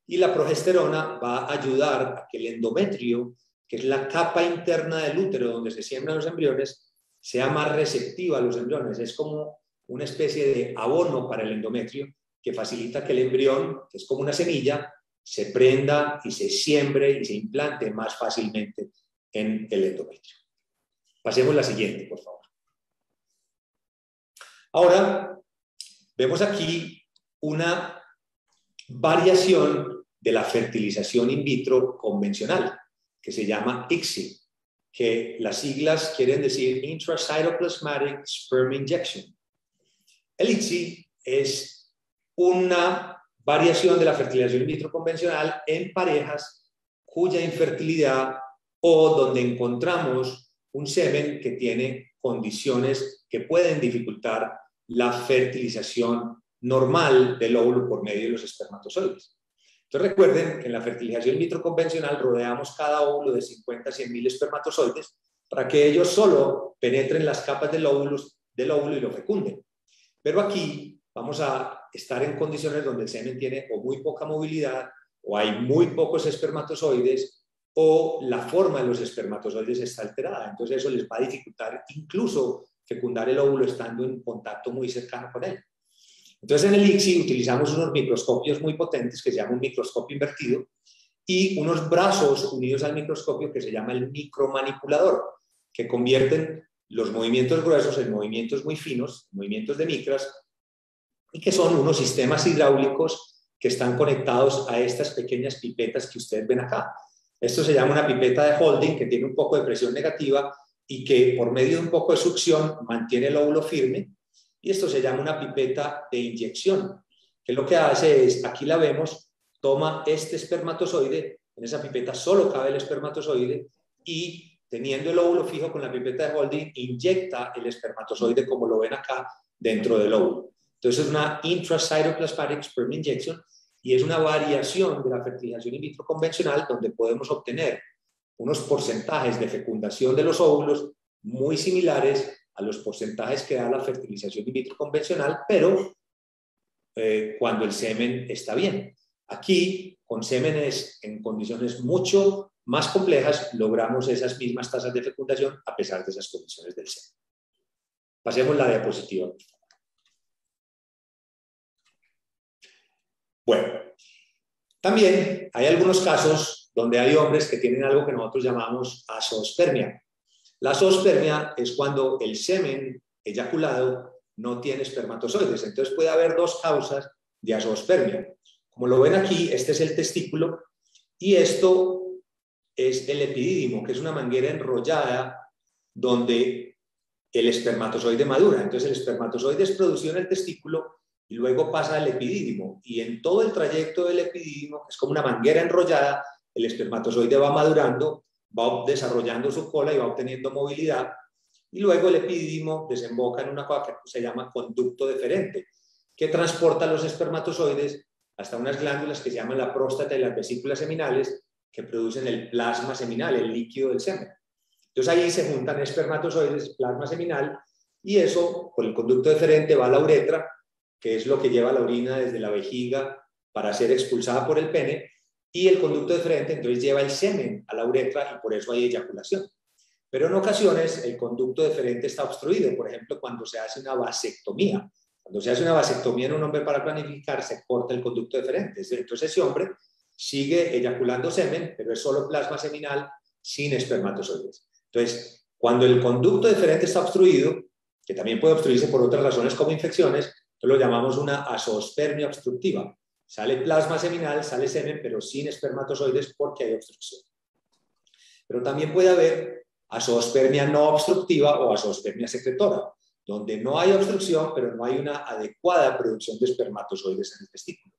y la progesterona va a ayudar a que el endometrio, que es la capa interna del útero donde se siembran los embriones, sea más receptiva a los embriones. Es como una especie de abono para el endometrio que facilita que el embrión, que es como una semilla, se prenda y se siembre y se implante más fácilmente en el endometrio. Pasemos a la siguiente, por favor. Ahora, vemos aquí una variación de la fertilización in vitro convencional, que se llama ICSI, que las siglas quieren decir Intracytoplasmatic Sperm Injection. El ICSI es una variación de la fertilización in vitro convencional en parejas cuya infertilidad, o donde encontramos un semen que tiene condiciones que pueden dificultar la fertilización normal del óvulo por medio de los espermatozoides. Entonces recuerden que en la fertilización in vitro convencional rodeamos cada óvulo de 50 a 100.000 espermatozoides para que ellos solo penetren las capas del óvulo y lo fecunden. Pero aquí vamos a estar en condiciones donde el semen tiene o muy poca movilidad, o hay muy pocos espermatozoides, o la forma de los espermatozoides está alterada. Entonces eso les va a dificultar incluso fecundar el óvulo estando en contacto muy cercano con él. Entonces en el ICSI utilizamos unos microscopios muy potentes que se llama un microscopio invertido, y unos brazos unidos al microscopio que se llama el micromanipulador, que convierten los movimientos gruesos en movimientos muy finos, movimientos de micras, y que son unos sistemas hidráulicos que están conectados a estas pequeñas pipetas que ustedes ven acá. Esto se llama una pipeta de Holding, que tiene un poco de presión negativa y que por medio de un poco de succión mantiene el óvulo firme. Y esto se llama una pipeta de inyección, que lo que hace es, aquí la vemos, toma este espermatozoide, en esa pipeta solo cabe el espermatozoide, y teniendo el óvulo fijo con la pipeta de Holding, inyecta el espermatozoide, como lo ven acá, dentro del óvulo. Entonces es una intracytoplasmatic sperm injection, y es una variación de la fertilización in vitro convencional, donde podemos obtener unos porcentajes de fecundación de los óvulos muy similares a los porcentajes que da la fertilización in vitro convencional, pero cuando el semen está bien. Aquí, con sémenes en condiciones mucho más complejas, logramos esas mismas tasas de fecundación a pesar de esas condiciones del semen. Pasemos la diapositiva. Bueno, también hay algunos casos donde hay hombres que tienen algo que nosotros llamamos azoospermia. La azoospermia es cuando el semen eyaculado no tiene espermatozoides. Entonces puede haber 2 causas de azoospermia. Como lo ven aquí, este es el testículo y esto es el epidídimo, que es una manguera enrollada donde el espermatozoide madura. Entonces el espermatozoide es producido en el testículo y luego pasa al epidídimo. Y en todo el trayecto del epidídimo, que es como una manguera enrollada, el espermatozoide va madurando, va desarrollando su cola y va obteniendo movilidad. Y luego el epidídimo desemboca en una cosa que se llama conducto deferente, que transporta los espermatozoides hasta unas glándulas que se llaman la próstata y las vesículas seminales, que producen el plasma seminal, el líquido del semen. Entonces ahí se juntan espermatozoides, plasma seminal, y eso, por el conducto deferente, va a la uretra, que es lo que lleva la orina desde la vejiga para ser expulsada por el pene, y el conducto deferente entonces lleva el semen a la uretra y por eso hay eyaculación. Pero en ocasiones el conducto deferente está obstruido, por ejemplo, cuando se hace una vasectomía. Cuando se hace una vasectomía en un hombre para planificar, se corta el conducto deferente. Entonces ese hombre sigue eyaculando semen, pero es solo plasma seminal sin espermatozoides. Entonces, cuando el conducto deferente está obstruido, que también puede obstruirse por otras razones como infecciones, entonces lo llamamos una azoospermia obstructiva. Sale plasma seminal, sale semen, pero sin espermatozoides porque hay obstrucción. Pero también puede haber azoospermia no obstructiva o azoospermia secretora, donde no hay obstrucción, pero no hay una adecuada producción de espermatozoides en el testículo.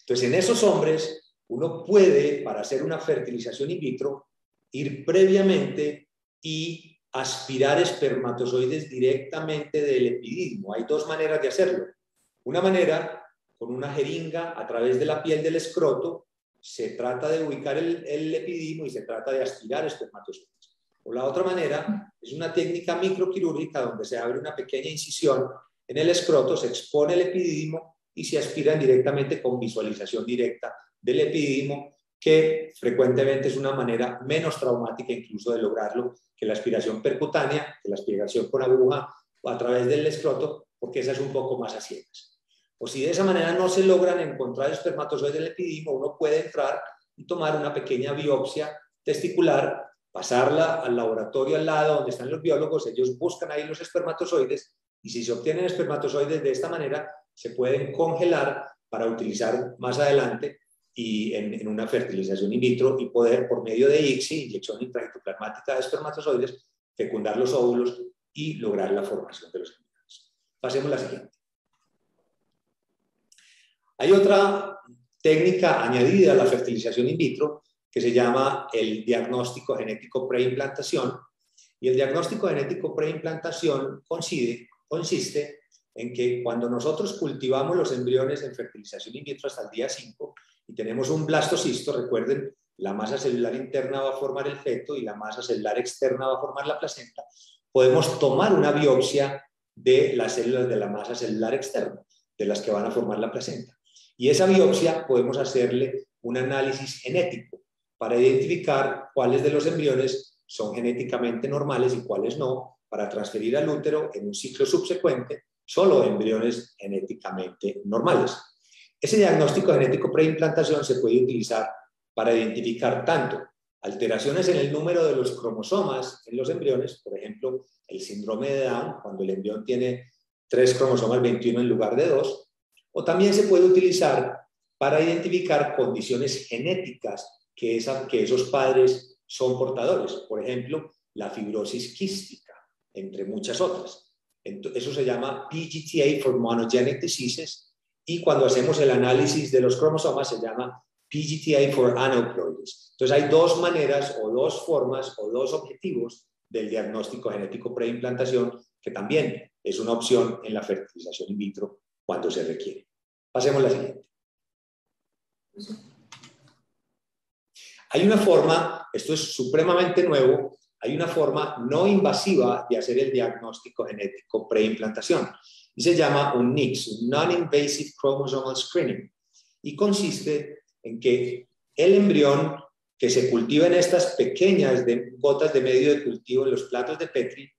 Entonces, en esos hombres, uno puede, para hacer una fertilización in vitro, ir previamente y aspirar espermatozoides directamente del epidídimo. Hay dos maneras de hacerlo. Una manera, con una jeringa a través de la piel del escroto, se trata de ubicar el epidídimo y se trata de aspirar espermatozoides. O la otra manera es una técnica microquirúrgica donde se abre una pequeña incisión en el escroto, se expone el epidídimo y se aspiran directamente con visualización directa del epidídimo, que frecuentemente es una manera menos traumática incluso de lograrlo que la aspiración percutánea, que la aspiración con aguja o a través del escroto, porque esa es un poco más a ciegas. O si de esa manera no se logran encontrar espermatozoides del epidídimo, uno puede entrar y tomar una pequeña biopsia testicular, pasarla al laboratorio al lado donde están los biólogos, ellos buscan ahí los espermatozoides y si se obtienen espermatozoides de esta manera, se pueden congelar para utilizar más adelante y en una fertilización in vitro y poder, por medio de ICSI, inyección intraendoplasmática de espermatozoides, fecundar los óvulos y lograr la formación de los embriones. Pasemos a la siguiente. Hay otra técnica añadida a la fertilización in vitro que se llama el diagnóstico genético preimplantación. Y el diagnóstico genético preimplantación consiste en que cuando nosotros cultivamos los embriones en fertilización in vitro hasta el día 5 y tenemos un blastocisto, recuerden, la masa celular interna va a formar el feto y la masa celular externa va a formar la placenta, podemos tomar una biopsia de las células de la masa celular externa, de las que van a formar la placenta. Y esa biopsia podemos hacerle un análisis genético para identificar cuáles de los embriones son genéticamente normales y cuáles no, para transferir al útero en un ciclo subsecuente solo embriones genéticamente normales. Ese diagnóstico genético preimplantación se puede utilizar para identificar tanto alteraciones en el número de los cromosomas en los embriones, por ejemplo, el síndrome de Down, cuando el embrión tiene 3 cromosomas 21 en lugar de 2, o también se puede utilizar para identificar condiciones genéticas que esos padres son portadores, por ejemplo, la fibrosis quística, entre muchas otras. Eso se llama PGTA for monogenic diseases y cuando hacemos el análisis de los cromosomas se llama PGTA for aneuploidies. Entonces hay dos maneras o dos formas o dos objetivos del diagnóstico genético preimplantación que también es una opción en la fertilización in vitro cuando se requiere. Pasemos a la siguiente. Hay una forma, esto es supremamente nuevo, hay una forma no invasiva de hacer el diagnóstico genético preimplantación y se llama un NICS, un Non-Invasive Chromosomal Screening, y consiste en que el embrión que se cultiva en estas pequeñas gotas de medio de cultivo en los platos de Petri,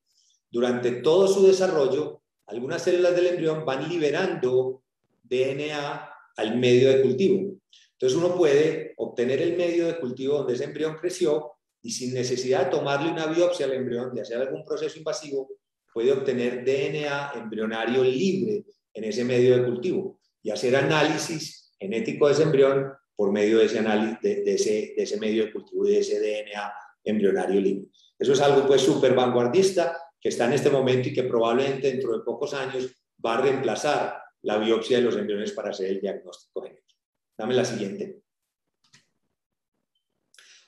durante todo su desarrollo, algunas células del embrión van liberando DNA al medio de cultivo. Entonces uno puede obtener el medio de cultivo donde ese embrión creció y sin necesidad de tomarle una biopsia al embrión, de hacer algún proceso invasivo, puede obtener DNA embrionario libre en ese medio de cultivo y hacer análisis genético de ese embrión por medio de ese análisis de ese medio de cultivo y de ese DNA embrionario libre. Eso es algo pues súper vanguardista que está en este momento y que probablemente dentro de pocos años va a reemplazar la biopsia de los embriones para hacer el diagnóstico genético. Dame la siguiente.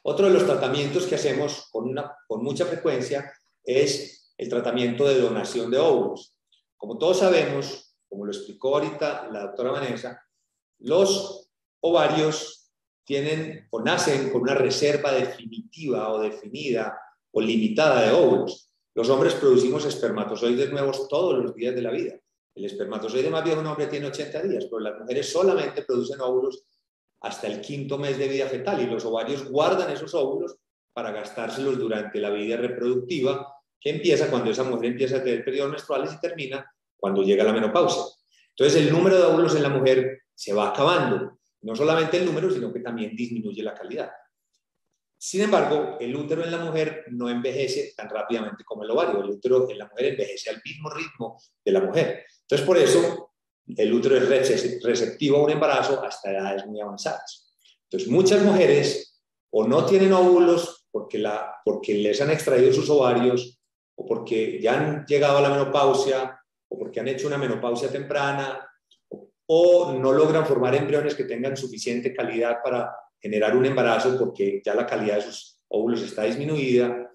Otro de los tratamientos que hacemos con mucha frecuencia es el tratamiento de donación de óvulos. Como todos sabemos, como lo explicó ahorita la doctora Vanessa, los ovarios tienen o nacen con una reserva definitiva o definida o limitada de óvulos. Los hombres producimos espermatozoides nuevos todos los días de la vida. El espermatozoide más viejo de un hombre tiene 80 días, pero las mujeres solamente producen óvulos hasta el 5º mes de vida fetal y los ovarios guardan esos óvulos para gastárselos durante la vida reproductiva que empieza cuando esa mujer empieza a tener periodos menstruales y termina cuando llega la menopausia. Entonces el número de óvulos en la mujer se va acabando. No solamente el número, sino que también disminuye la calidad. Sin embargo, el útero en la mujer no envejece tan rápidamente como el ovario. El útero en la mujer envejece al mismo ritmo de la mujer. Entonces, por eso, el útero es receptivo a un embarazo hasta edades muy avanzadas. Entonces, muchas mujeres o no tienen óvulos porque les han extraído sus ovarios o porque ya han llegado a la menopausia o porque han hecho una menopausia temprana o no logran formar embriones que tengan suficiente calidad para generar un embarazo porque ya la calidad de sus óvulos está disminuida.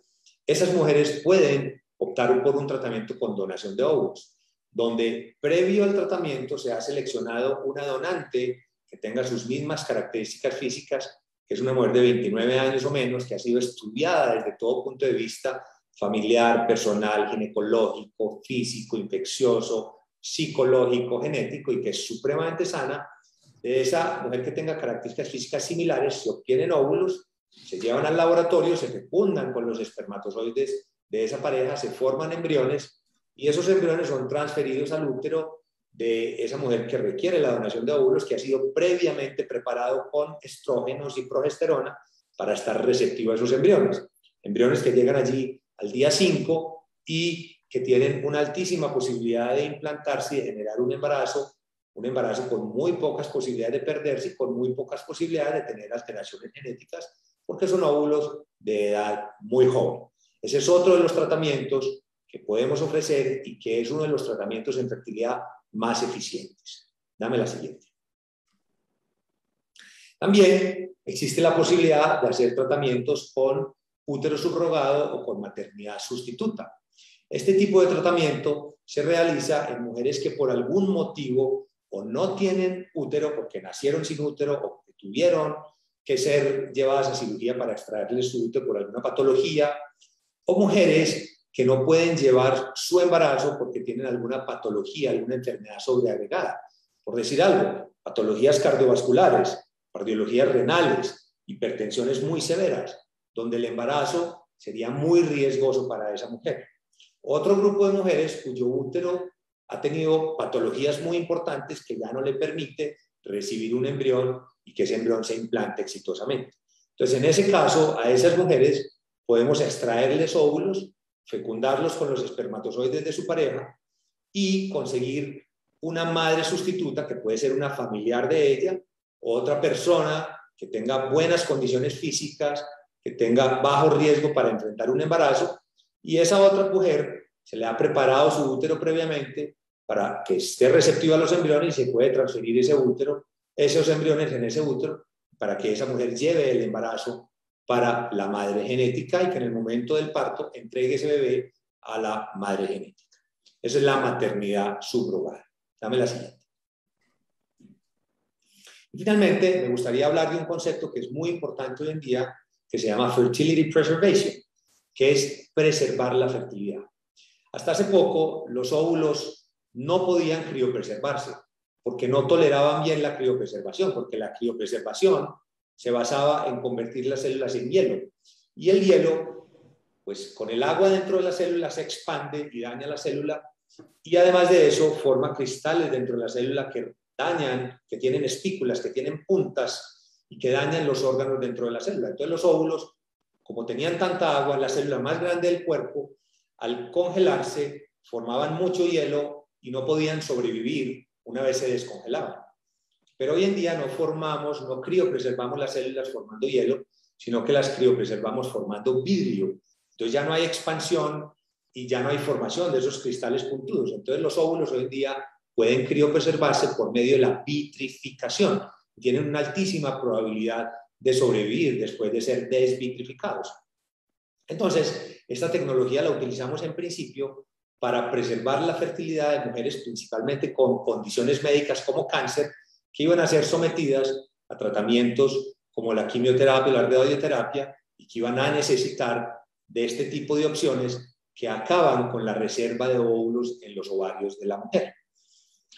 Esas mujeres pueden optar por un tratamiento con donación de óvulos, donde previo al tratamiento se ha seleccionado una donante que tenga sus mismas características físicas, que es una mujer de 29 años o menos, que ha sido estudiada desde todo punto de vista familiar, personal, ginecológico, físico, infeccioso, psicológico, genético y que es supremamente sana. De esa mujer que tenga características físicas similares se obtienen óvulos, se llevan al laboratorio, se fecundan con los espermatozoides de esa pareja, se forman embriones y esos embriones son transferidos al útero de esa mujer que requiere la donación de óvulos, que ha sido previamente preparado con estrógenos y progesterona para estar receptivo a esos embriones. Embriones que llegan allí al día 5 y que tienen una altísima posibilidad de implantarse y de generar un embarazo con muy pocas posibilidades de perderse y con muy pocas posibilidades de tener alteraciones genéticas, porque son óvulos de edad muy joven. Ese es otro de los tratamientos que podemos ofrecer y que es uno de los tratamientos en fertilidad más eficientes. Dame la siguiente. También existe la posibilidad de hacer tratamientos con útero subrogado o con maternidad sustituta. Este tipo de tratamiento se realiza en mujeres que por algún motivo o no tienen útero porque nacieron sin útero o porque tuvieron que ser llevadas a cirugía para extraerles su útero por alguna patología, o mujeres que no pueden llevar su embarazo porque tienen alguna patología, alguna enfermedad sobreagregada. Por decir algo, patologías cardiovasculares, cardiologías renales, hipertensiones muy severas, donde el embarazo sería muy riesgoso para esa mujer. Otro grupo de mujeres cuyo útero ha tenido patologías muy importantes que ya no le permite recibir un embrión y que ese embrión se implante exitosamente. Entonces, en ese caso, a esas mujeres podemos extraerles óvulos, fecundarlos con los espermatozoides de su pareja y conseguir una madre sustituta que puede ser una familiar de ella o otra persona que tenga buenas condiciones físicas, que tenga bajo riesgo para enfrentar un embarazo, y esa otra mujer se le ha preparado su útero previamente para que esté receptiva a los embriones y se puede transferir esos embriones en ese útero para que esa mujer lleve el embarazo para la madre genética y que en el momento del parto entregue ese bebé a la madre genética. Esa es la maternidad subrogada. Dame la siguiente. Y finalmente, me gustaría hablar de un concepto que es muy importante hoy en día, que se llama Fertility Preservation, que es preservar la fertilidad. Hasta hace poco, los óvulos no podían criopreservarse, porque no toleraban bien la criopreservación, porque la criopreservación se basaba en convertir las células en hielo. Y el hielo, pues con el agua dentro de la célula se expande y daña la célula, y además de eso forma cristales dentro de la célula que dañan, que tienen espículas, que tienen puntas y que dañan los órganos dentro de la célula. Entonces los óvulos, como tenían tanta agua, la célula más grande del cuerpo, al congelarse, formaban mucho hielo y no podían sobrevivir una vez se descongelaban. Pero hoy en día no criopreservamos las células formando hielo, sino que las criopreservamos formando vidrio. Entonces ya no hay expansión y ya no hay formación de esos cristales puntudos. Entonces los óvulos hoy en día pueden criopreservarse por medio de la vitrificación. Tienen una altísima probabilidad de sobrevivir después de ser desvitrificados. Entonces, esta tecnología la utilizamos en principio para preservar la fertilidad de mujeres principalmente con condiciones médicas como cáncer, que iban a ser sometidas a tratamientos como la quimioterapia o la radioterapia y que iban a necesitar de este tipo de opciones que acaban con la reserva de óvulos en los ovarios de la mujer.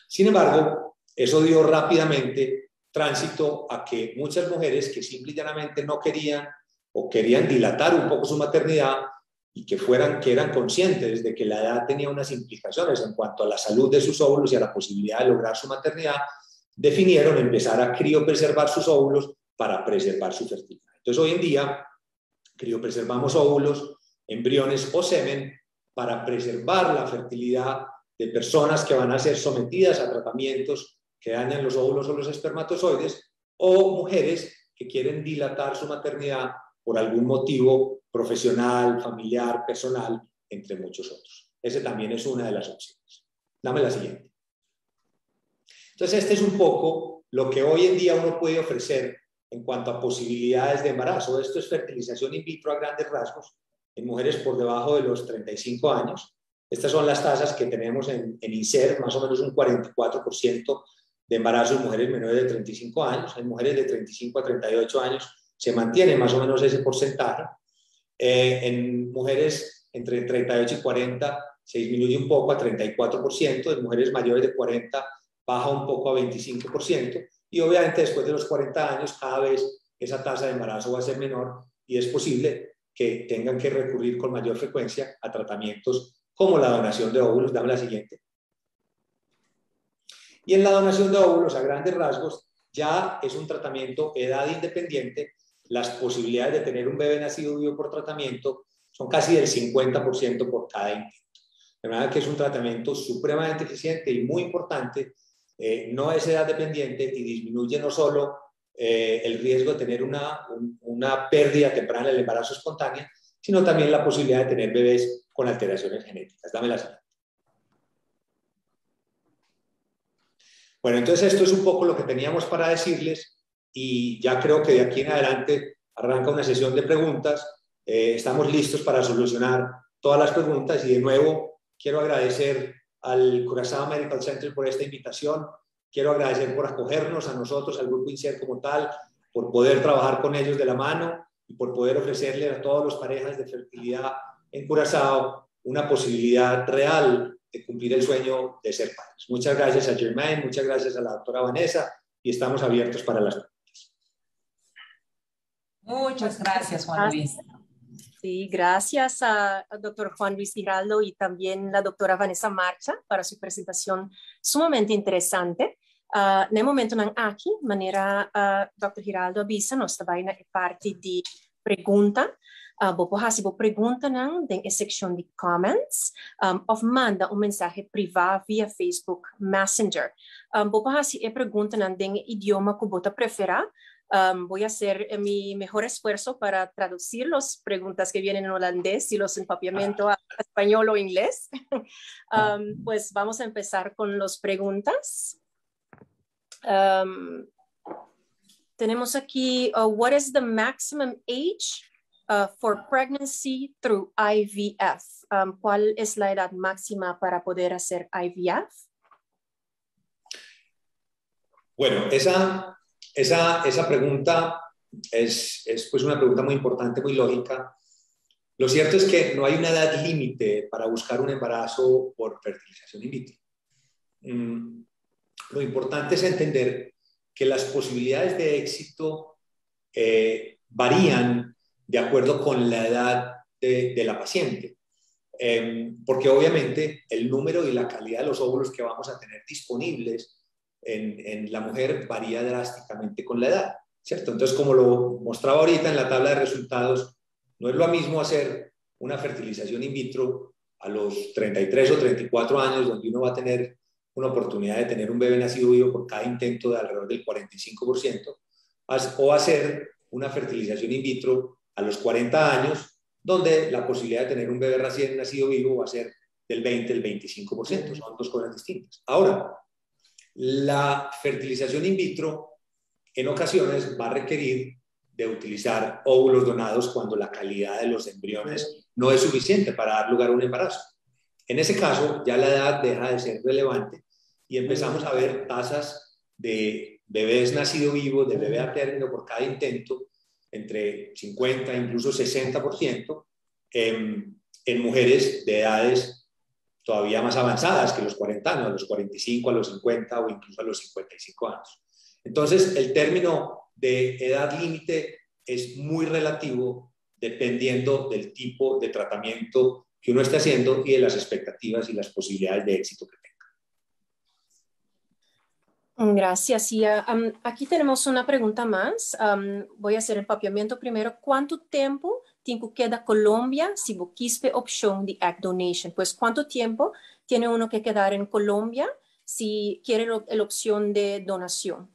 Sin embargo, eso dio rápidamente tránsito a que muchas mujeres que simple y llanamente no querían o querían dilatar un poco su maternidad y que eran conscientes de que la edad tenía unas implicaciones en cuanto a la salud de sus óvulos y a la posibilidad de lograr su maternidad, definieron empezar a criopreservar sus óvulos para preservar su fertilidad. Entonces, hoy en día, criopreservamos óvulos, embriones o semen para preservar la fertilidad de personas que van a ser sometidas a tratamientos que dañan los óvulos o los espermatozoides, o mujeres que quieren dilatar su maternidad por algún motivo profesional, familiar, personal, entre muchos otros. Ese también es una de las opciones. Dame la siguiente. Entonces, este es un poco lo que hoy en día uno puede ofrecer en cuanto a posibilidades de embarazo. Esto es fertilización in vitro a grandes rasgos en mujeres por debajo de los 35 años. Estas son las tasas que tenemos en INSER, más o menos un 44% de embarazo en mujeres menores de 35 años. En mujeres de 35 a 38 años se mantiene más o menos ese porcentaje. En mujeres entre 38 y 40 se disminuye un poco a 34%, en mujeres mayores de 40 baja un poco a 25%, y obviamente después de los 40 años cada vez esa tasa de embarazo va a ser menor y es posible que tengan que recurrir con mayor frecuencia a tratamientos como la donación de óvulos. Dame la siguiente. Y en la donación de óvulos, a grandes rasgos, ya es un tratamiento edad independiente. Las posibilidades de tener un bebé nacido vivo por tratamiento son casi del 50% por cada intento. De manera que es un tratamiento supremamente eficiente y muy importante. No es edad dependiente y disminuye no solo el riesgo de tener una pérdida temprana del embarazo espontánea, sino también la posibilidad de tener bebés con alteraciones genéticas. Dame la siguiente. Bueno, entonces esto es un poco lo que teníamos para decirles y ya creo que de aquí en adelante arranca una sesión de preguntas. Estamos listos para solucionar todas las preguntas y de nuevo quiero agradecer al Curaçao Medical Center por esta invitación. Quiero agradecer por acogernos a nosotros, al Grupo INSER como tal, por poder trabajar con ellos de la mano y por poder ofrecerle a todas las parejas de fertilidad en Curazao una posibilidad real de cumplir el sueño de ser padres. Muchas gracias a Germain, muchas gracias a la doctora Vanessa y estamos abiertos para las preguntas. Muchas gracias, Juan Luis. Sí, gracias al doctor Juan Luis Giraldo y también la doctora Vanessa Marcha para su presentación sumamente interesante. Nel momento nan aqui, maneira Dr. Giraldo avisa, nós também na parte de pergunta. Vou fazer pergunta nan em seção de comments, of manda mensagem privado via Facebook Messenger. Vou fazer pergunta nan em idioma que você preferir. Voy a hacer mi mejor esfuerzo para traducir las preguntas que vienen en holandés y los empapiamientos a español o inglés. Pues vamos a empezar con las preguntas. Tenemos aquí, what is the maximum age for pregnancy through IVF? ¿Cuál es la edad máxima para poder hacer IVF? Bueno, esa pregunta es pues una pregunta muy importante, muy lógica. Lo cierto es que no hay una edad límite para buscar un embarazo por fertilización in vitro. Lo importante es entender que las posibilidades de éxito varían de acuerdo con la edad de la paciente. Porque obviamente el número y la calidad de los óvulos que vamos a tener disponibles en la mujer varía drásticamente con la edad, ¿cierto? Entonces, como lo mostraba ahorita en la tabla de resultados, no es lo mismo hacer una fertilización in vitro a los 33 o 34 años, donde uno va a tener una oportunidad de tener un bebé nacido vivo por cada intento de alrededor del 45%, o hacer una fertilización in vitro a los 40 años, donde la posibilidad de tener un bebé recién nacido vivo va a ser del 20 al 25%. Son dos cosas distintas. Ahora, La fertilización in vitro en ocasiones va a requerir de utilizar óvulos donados cuando la calidad de los embriones no es suficiente para dar lugar a un embarazo. En ese caso, ya la edad deja de ser relevante y empezamos a ver tasas de bebés nacidos vivos, de bebé a término por cada intento, entre 50 e incluso 60% en mujeres de edades todavía más avanzadas que los 40 años, a los 45, a los 50 o incluso a los 55 años. Entonces, el término de edad límite es muy relativo dependiendo del tipo de tratamiento que uno esté haciendo y de las expectativas y las posibilidades de éxito que tenga. Gracias. Y aquí tenemos una pregunta más. Voy a hacer el papeamiento primero. ¿Cuánto tiempo queda Colombia si vos quispe opción de egg donation? Pues, ¿cuánto tiempo tiene uno que quedar en Colombia si quiere la opción de donación?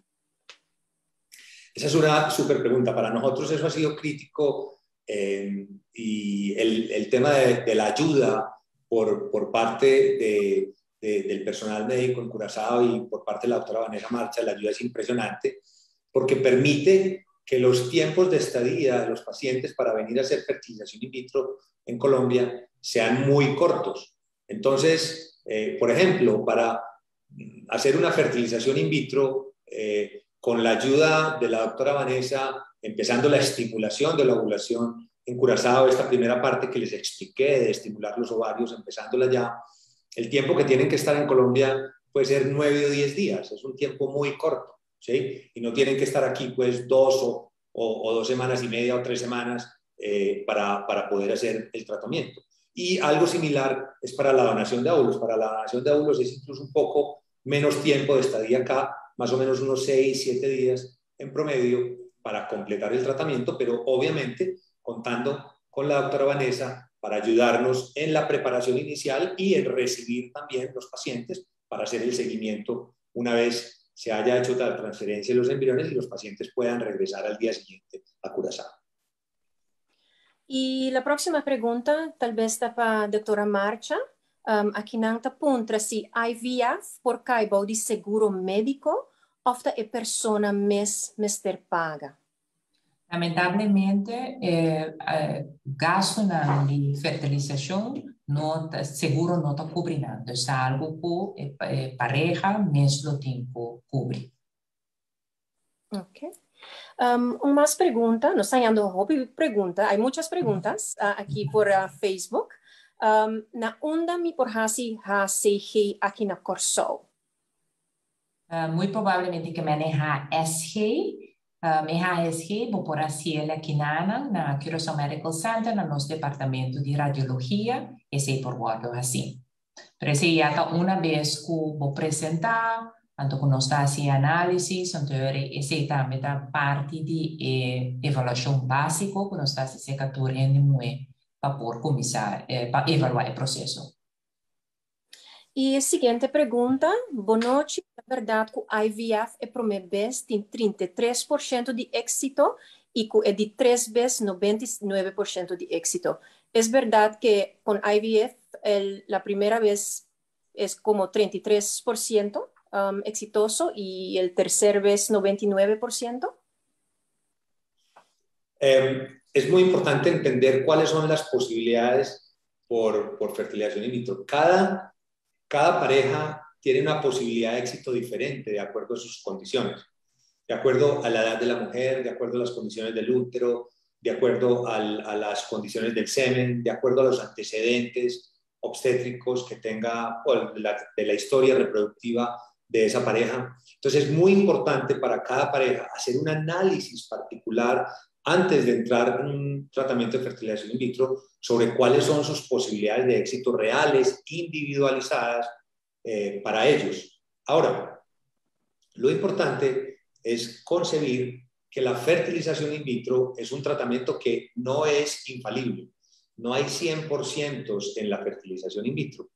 Esa es una súper pregunta. Para nosotros eso ha sido crítico y el tema de la ayuda por parte del personal médico en Curazao y por parte de la doctora Vanessa Marcha, la ayuda es impresionante porque permite que los tiempos de estadía de los pacientes para venir a hacer fertilización in vitro en Colombia sean muy cortos. Entonces, por ejemplo, para hacer una fertilización in vitro, con la ayuda de la doctora Vanessa, empezando la estimulación de la ovulación en Curazao, esta primera parte que les expliqué de estimular los ovarios, empezándola ya, el tiempo que tienen que estar en Colombia puede ser 9 o 10 días, es un tiempo muy corto, ¿sí? Y no tienen que estar aquí pues 2 o 2 semanas y media o 3 semanas para poder hacer el tratamiento. Y algo similar es para la donación de óvulos. Para la donación de óvulos es incluso un poco menos tiempo de estadía acá, más o menos unos 6, 7 días en promedio para completar el tratamiento, pero obviamente contando con la doctora Vanessa para ayudarnos en la preparación inicial y en recibir también los pacientes para hacer el seguimiento una vez se haya hecho la transferencia de los embriones y los pacientes puedan regresar al día siguiente a Curazao. Y la próxima pregunta tal vez está para la doctora Marcha. Aqui não está puntra se IVF por causa de seguro médico ou é persona mester paga. Lamentablemente, gasto de fertilização seguro não está cobrindo. É algo que pareja mesmo tempo cobre. Ok. Más pregunta, nos están dando pregunta. Hay muchas preguntas aquí por Facebook. Na onda mi por hasi aquí na Corso. Muy probablemente que maneja SG, SG, vou por assim aqui na Curaçao Medical Center, no nosso departamento de radiologia, e sei por guardo assim. Pero esse já está uma vez que vou apresentar, tanto que nós está assim análise, então esse também está parte de avaliação básica que nós está se caturando para por começar para evaluar o processo. E a seguinte pergunta, boa noite, é verdade que o IVF é para bebês tem 33% de êxito e que é de 3 vezes 99% de êxito. É verdade que com IVF a primeira vez é como 33% exitoso y el tercer vez 99%? Es muy importante entender cuáles son las posibilidades por fertilización in vitro. Cada pareja tiene una posibilidad de éxito diferente de acuerdo a sus condiciones, de acuerdo a la edad de la mujer, de acuerdo a las condiciones del útero, de acuerdo a las condiciones del semen, de acuerdo a los antecedentes obstétricos que tenga de la historia reproductiva de esa pareja. Entonces es muy importante para cada pareja hacer un análisis particular antes de entrar en un tratamiento de fertilización in vitro sobre cuáles son sus posibilidades de éxito reales, individualizadas para ellos. Ahora, lo importante es concebir que la fertilización in vitro es un tratamiento que no es infalible. No hay 100% en la fertilización in vitro,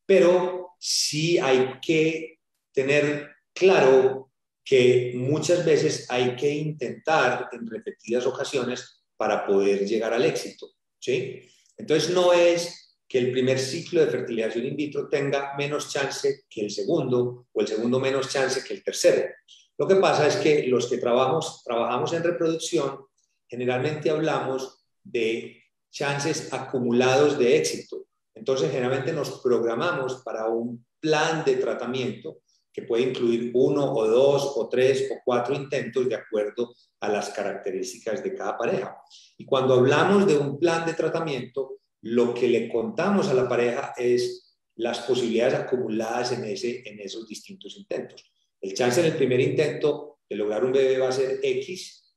pero sí hay que tener claro que muchas veces hay que intentar en repetidas ocasiones para poder llegar al éxito, ¿sí? Entonces no es que el primer ciclo de fertilización in vitro tenga menos chance que el segundo, o el segundo menos chance que el tercero. Lo que pasa es que los que trabajamos en reproducción, generalmente hablamos de chances acumulados de éxito. Entonces, generalmente nos programamos para un plan de tratamiento que puede incluir 1 o 2 o 3 o 4 intentos de acuerdo a las características de cada pareja. Y cuando hablamos de un plan de tratamiento, lo que le contamos a la pareja es las posibilidades acumuladas en esos distintos intentos. El chance en el primer intento de lograr un bebé va a ser X.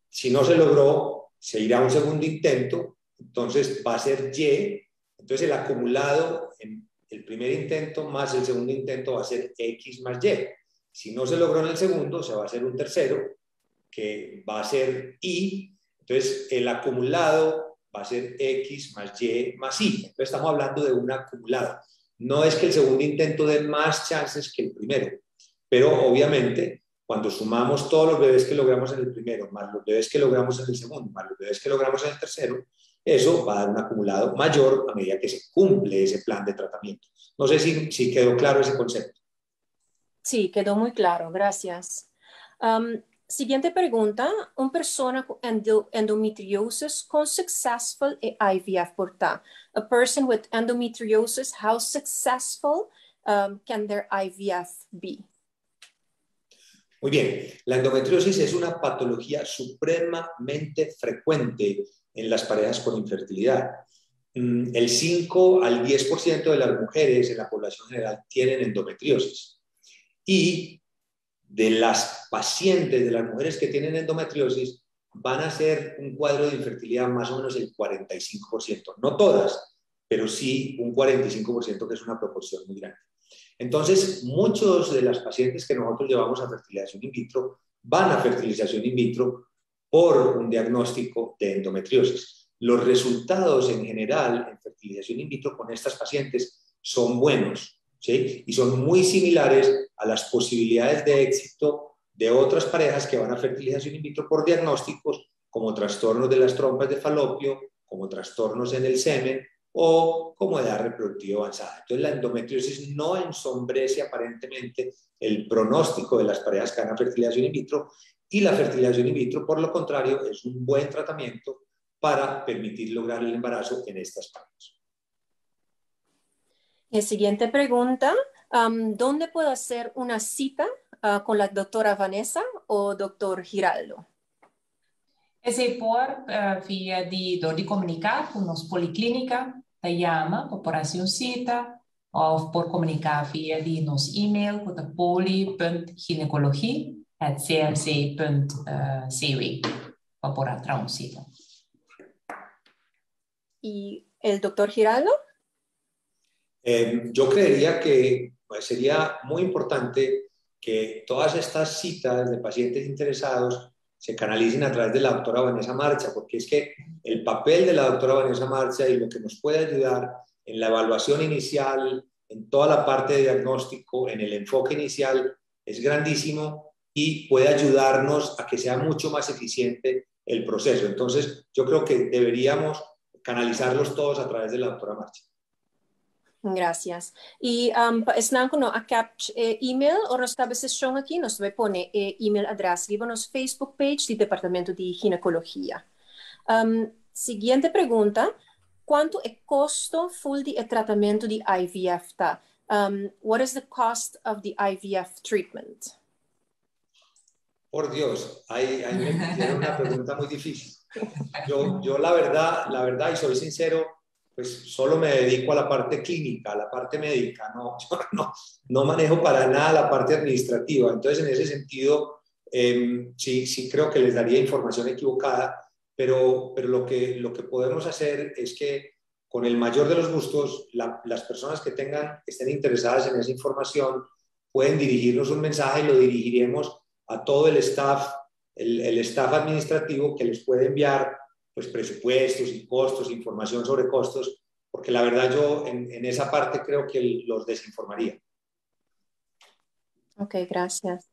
Si no se logró, se irá a un segundo intento, entonces va a ser Y. Entonces el acumulado en el primer intento más el segundo intento va a ser X más Y. Si no se logró en el segundo, se va a hacer un tercero, que va a ser Y. Entonces el acumulado va a ser X más Y más Y. Entonces estamos hablando de un acumulado. No es que el segundo intento dé más chances que el primero, pero obviamente cuando sumamos todos los bebés que logramos en el primero, más los bebés que logramos en el segundo, más los bebés que logramos en el tercero, eso va a dar un acumulado mayor a medida que se cumple ese plan de tratamiento. No sé si quedó claro ese concepto. Sí, quedó muy claro, gracias. Siguiente pregunta. Una persona con endometriosis con successful IVF porta. A person with endometriosis, how successful can their IVF be? Muy bien, la endometriosis es una patología supremamente frecuente en las parejas con infertilidad. El 5 al 10% de las mujeres en la población general tienen endometriosis. Y de las pacientes, de las mujeres que tienen endometriosis, van a ser un cuadro de infertilidad más o menos el 45%. No todas, pero sí un 45%, que es una proporción muy grande. Entonces, muchos de las pacientes que nosotros llevamos a fertilización in vitro van a fertilización in vitro por un diagnóstico de endometriosis. Los resultados en general en fertilización in vitro con estas pacientes son buenos, ¿sí? Y son muy similares a las posibilidades de éxito de otras parejas que van a fertilización in vitro por diagnósticos como trastornos de las trompas de falopio, como trastornos en el semen o como edad reproductiva avanzada. Entonces, la endometriosis no ensombrece aparentemente el pronóstico de las parejas que van a fertilización in vitro, y la fertilización in vitro, por lo contrario, es un buen tratamiento para permitir lograr el embarazo en estas parejas. Siguiente pregunta. ¿Dónde puedo hacer una cita con la doctora Vanessa o doctor Giraldo? Se por via door die comunicar com nos policlínica, te llama por hacer una cita, o por comunicar via nos e-mail com poli.ginecologie@cmc.cw por atrás una cita. ¿Y el doctor Giraldo? Yo creería que sería muy importante que todas estas citas de pacientes interesados se canalicen a través de la doctora Vanessa Marcha, porque es que el papel de la doctora Vanessa Marcha y lo que nos puede ayudar en la evaluación inicial, en toda la parte de diagnóstico, en el enfoque inicial, es grandísimo y puede ayudarnos a que sea mucho más eficiente el proceso. Entonces, yo creo que deberíamos canalizarlos todos a través de la doctora Marcha. Gracias. Y snaan ko no a email o nos sesión aquí nos vai pone email address viva nos Facebook page del Departamento de Ginecología. Siguiente pregunta. ¿Cuánto es costo full di tratamiento de IVF? What is the cost of the IVF treatment? Por Dios, ahí me tiene una pregunta muy difícil. Yo la verdad, y soy sincero, pues solo me dedico a la parte clínica, a la parte médica, no manejo para nada la parte administrativa. Entonces, en ese sentido, sí creo que les daría información equivocada, pero lo que podemos hacer es que con el mayor de los gustos, las personas que estén interesadas en esa información pueden dirigirnos un mensaje y lo dirigiremos a todo el staff, el staff administrativo, que les puede enviar pues presupuestos y costos, información sobre costos, porque la verdad yo en esa parte creo que los desinformaría. Ok, gracias.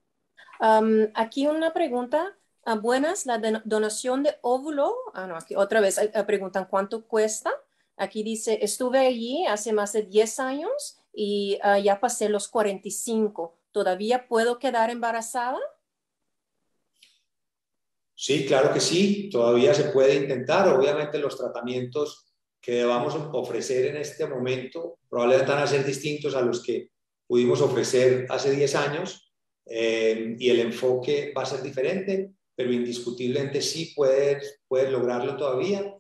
Aquí una pregunta. Buenas, la donación de óvulo. No, aquí otra vez preguntan cuánto cuesta. Aquí dice, estuve allí hace más de 10 años y ya pasé los 45. ¿Todavía puedo quedar embarazada? Sí, claro que sí, todavía se puede intentar. Obviamente los tratamientos que debamos ofrecer en este momento probablemente van a ser distintos a los que pudimos ofrecer hace 10 años y el enfoque va a ser diferente, pero indiscutiblemente sí puedes lograrlo todavía.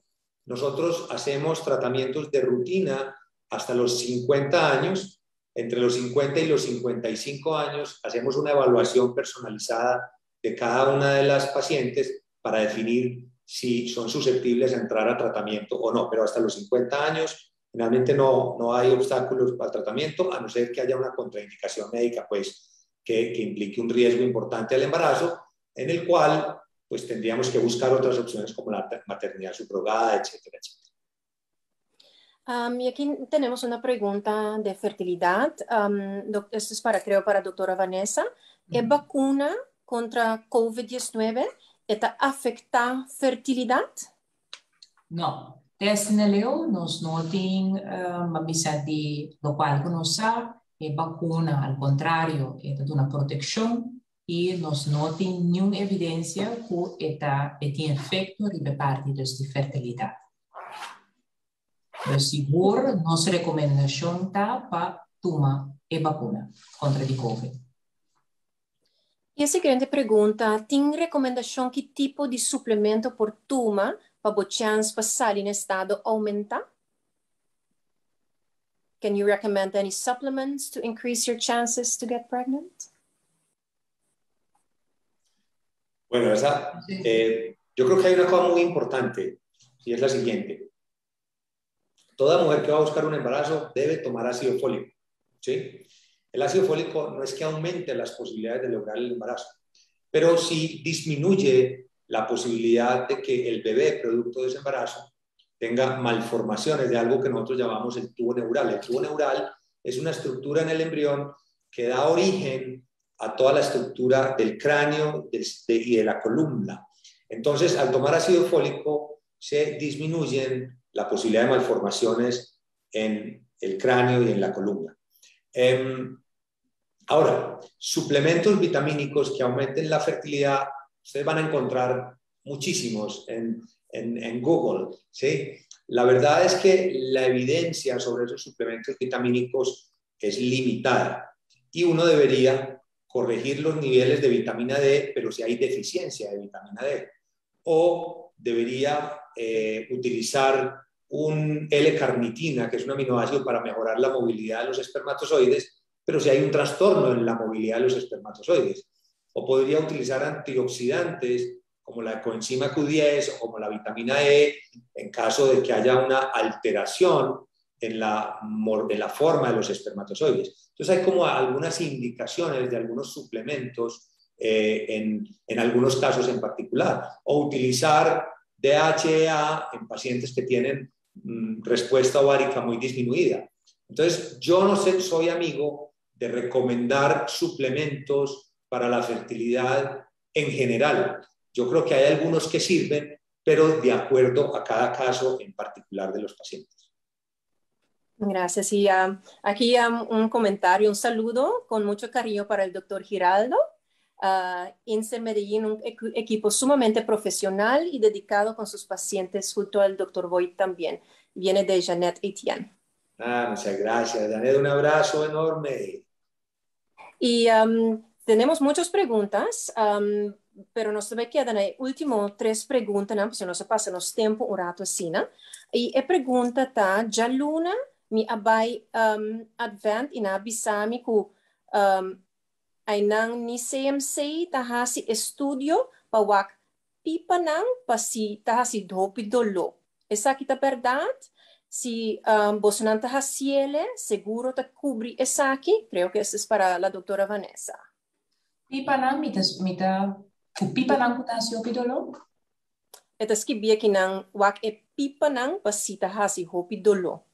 Nosotros hacemos tratamientos de rutina hasta los 50 años. Entre los 50 y los 55 años hacemos una evaluación personalizada de cada una de las pacientes para definir si son susceptibles a entrar a tratamiento o no. Pero hasta los 50 años finalmente no hay obstáculos para el tratamiento, a no ser que haya una contraindicación médica pues, que implique un riesgo importante al embarazo, en el cual pues tendríamos que buscar otras opciones como la maternidad subrogada, etcétera, etcétera. Y aquí tenemos una pregunta de fertilidad. Esto es creo, para doctora Vanessa. ¿Es vacuna contra COVID-19? ¿Esta afecta fertilidad? No. Testineleo nos notin mabisa di lo qual conosca e vacuna al contrario è una protección y nos notin ninguna evidencia que esta tiene efecto ribe parte de fertilidad. Pero seguro nos recomendación para tomar e vacuna contra el COVID. Y la siguiente pregunta, ¿tiene recomendación qué tipo de suplemento por tuma para la chance para salir en estado aumenta? Can you recommend any supplements to increase your chances to get pregnant? Bueno, yo creo que hay una cosa muy importante y es la siguiente. Toda mujer que va a buscar un embarazo debe tomar ácido fólico, ¿sí? El ácido fólico no es que aumente las posibilidades de lograr el embarazo, pero sí disminuye la posibilidad de que el bebé, producto de ese embarazo, tenga malformaciones de algo que nosotros llamamos el tubo neural. El tubo neural es una estructura en el embrión que da origen a toda la estructura del cráneo y de la columna. Entonces, al tomar ácido fólico, se disminuyen la posibilidad de malformaciones en el cráneo y en la columna. Ahora, suplementos vitamínicos que aumenten la fertilidad, ustedes van a encontrar muchísimos en Google, ¿sí? La verdad es que la evidencia sobre esos suplementos vitamínicos es limitada y uno debería corregir los niveles de vitamina D, pero si hay deficiencia de vitamina D, o debería utilizar un L-carnitina, que es un aminoácido para mejorar la movilidad de los espermatozoides, pero si hay un trastorno en la movilidad de los espermatozoides. O podría utilizar antioxidantes como la coenzima Q10 o como la vitamina E en caso de que haya una alteración en la forma de los espermatozoides. Entonces hay como algunas indicaciones de algunos suplementos en algunos casos en particular. O utilizar DHEA en pacientes que tienen respuesta ovárica muy disminuida. Entonces yo no soy amigo de recomendar suplementos para la fertilidad en general. Yo creo que hay algunos que sirven, pero de acuerdo a cada caso en particular de los pacientes. Gracias. Y aquí un comentario, un saludo con mucho cariño para el doctor Giraldo. INSER Medellín, un equipo sumamente profesional y dedicado con sus pacientes, junto al doctor Boyd también. Viene de Janet Etienne. Muchas gracias, Janet. Un abrazo enorme. Y tenemos muchas preguntas, pero nos quedan último 3 preguntas, ¿no? Pues no se pasa los tiempo un rato así, ¿no? Y la pregunta está, ya luna mi abai advent ina bisami ku ay nang ni CMC tahasi estudio pawak pipa nang pasi tahasi dopi dolo. Esa kita verdad? Si vos no tahasiele, seguro te cubri esa aquí. Creo que eso es para la doctora Vanessa. Pipa nang pipa nang kutasio pidolo? Ito skibia kinang wak e pipa nang pasi tahasi hopi dolo.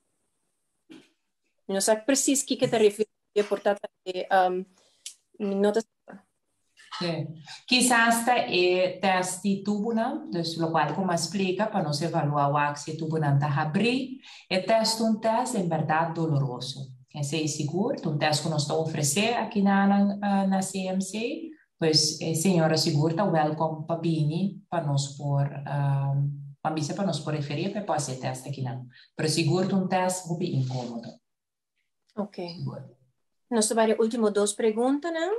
No sé precis que te refieres por tata no te... Sí. Quizás teste tubuna, lo cual como explica para nos evaluar si tubuna está abrir, el teste un teste en verdad doloroso. Ese es seguro, un teste que nos está ofreciendo aquí na CMC, pues señora seguro está welcome para venir para nos por para nos por referir para hacer teste aquí na. Pero seguro un teste muy incómodo. Ok. Nós temos último 2 perguntas, né?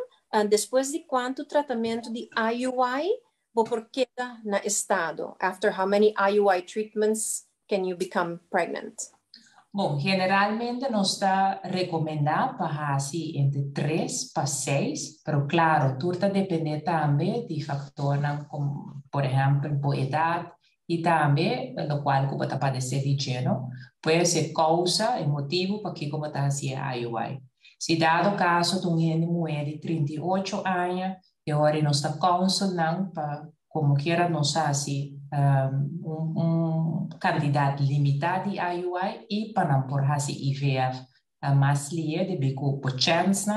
Depois de quanto tratamento de IUI, por queda na estado? After how many IUI treatments can you become pregnant? Bom, generalmente nos está recomendado para así entre 3 para 6, pero claro, turta depende también de factores como, por ejemplo, por edad y también lo cual como está padecer de lleno, puede ser causa y motivo para que como está así IUI. Si dado caso tu mujer de 38 años y ahora nos está consultando para como quiera nos hace cantidad limitada de IUI y para por hacer IVF más libre de bico por chance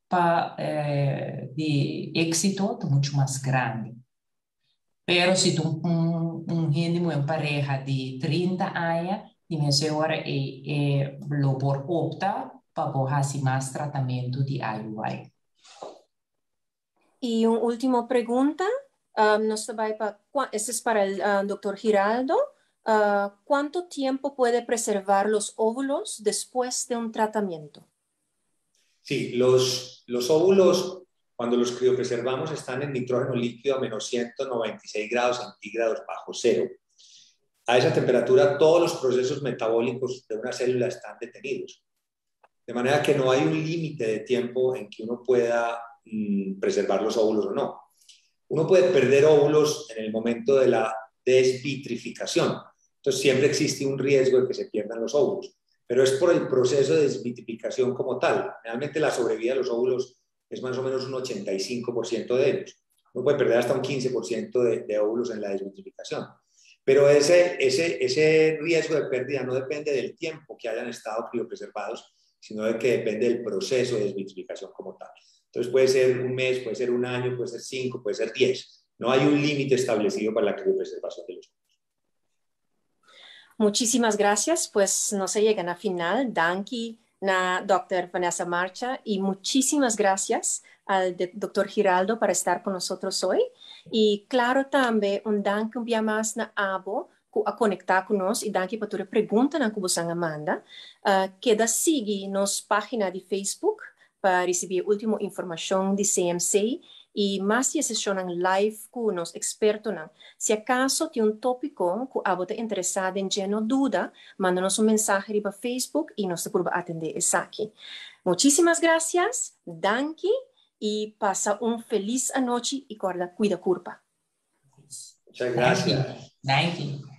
para de éxito mucho más grande. Pero si tú una pareja de 30 años y me ahora lo por opta para hacer más tratamiento de IUI. Y una última pregunta. Este es para el doctor Giraldo. ¿Cuánto tiempo puede preservar los óvulos después de un tratamiento? Sí, los óvulos, cuando los criopreservamos, están en nitrógeno líquido a menos 196 grados centígrados bajo cero. A esa temperatura, todos los procesos metabólicos de una célula están detenidos. De manera que no hay un límite de tiempo en que uno pueda preservar los óvulos o no. Uno puede perder óvulos en el momento de la desvitrificación. Entonces, siempre existe un riesgo de que se pierdan los óvulos. Pero es por el proceso de desvitrificación como tal. Realmente la sobrevida de los óvulos es más o menos un 85% de ellos. Uno puede perder hasta un 15% de óvulos en la desvitrificación. Pero ese riesgo de pérdida no depende del tiempo que hayan estado criopreservados, sino de que depende del proceso de desvitrificación como tal. Entonces puede ser un mes, puede ser un año, puede ser 5, puede ser 10. No hay un límite establecido para la criopreservación de los óvulos. Muchísimas gracias, pues no se llegan a final. Danke na Dr. Vanessa Marcha y muchísimas gracias al Dr. Giraldo para estar con nosotros hoy. Y claro también un danke un día más na Abo a conectar con nosotros y danke por tu pregunta na Kubusang Amanda. Queda sigue nos página de Facebook para recibir última información de CMC y más de sesión en live con los expertos. Si acaso tiene un tópico que a te interesado en lleno duda, mándanos un mensaje por Facebook y nos procura atender eso aquí. Muchísimas gracias, danke y pasa un feliz anoche y cuida curva. Muchas gracias. Thank you.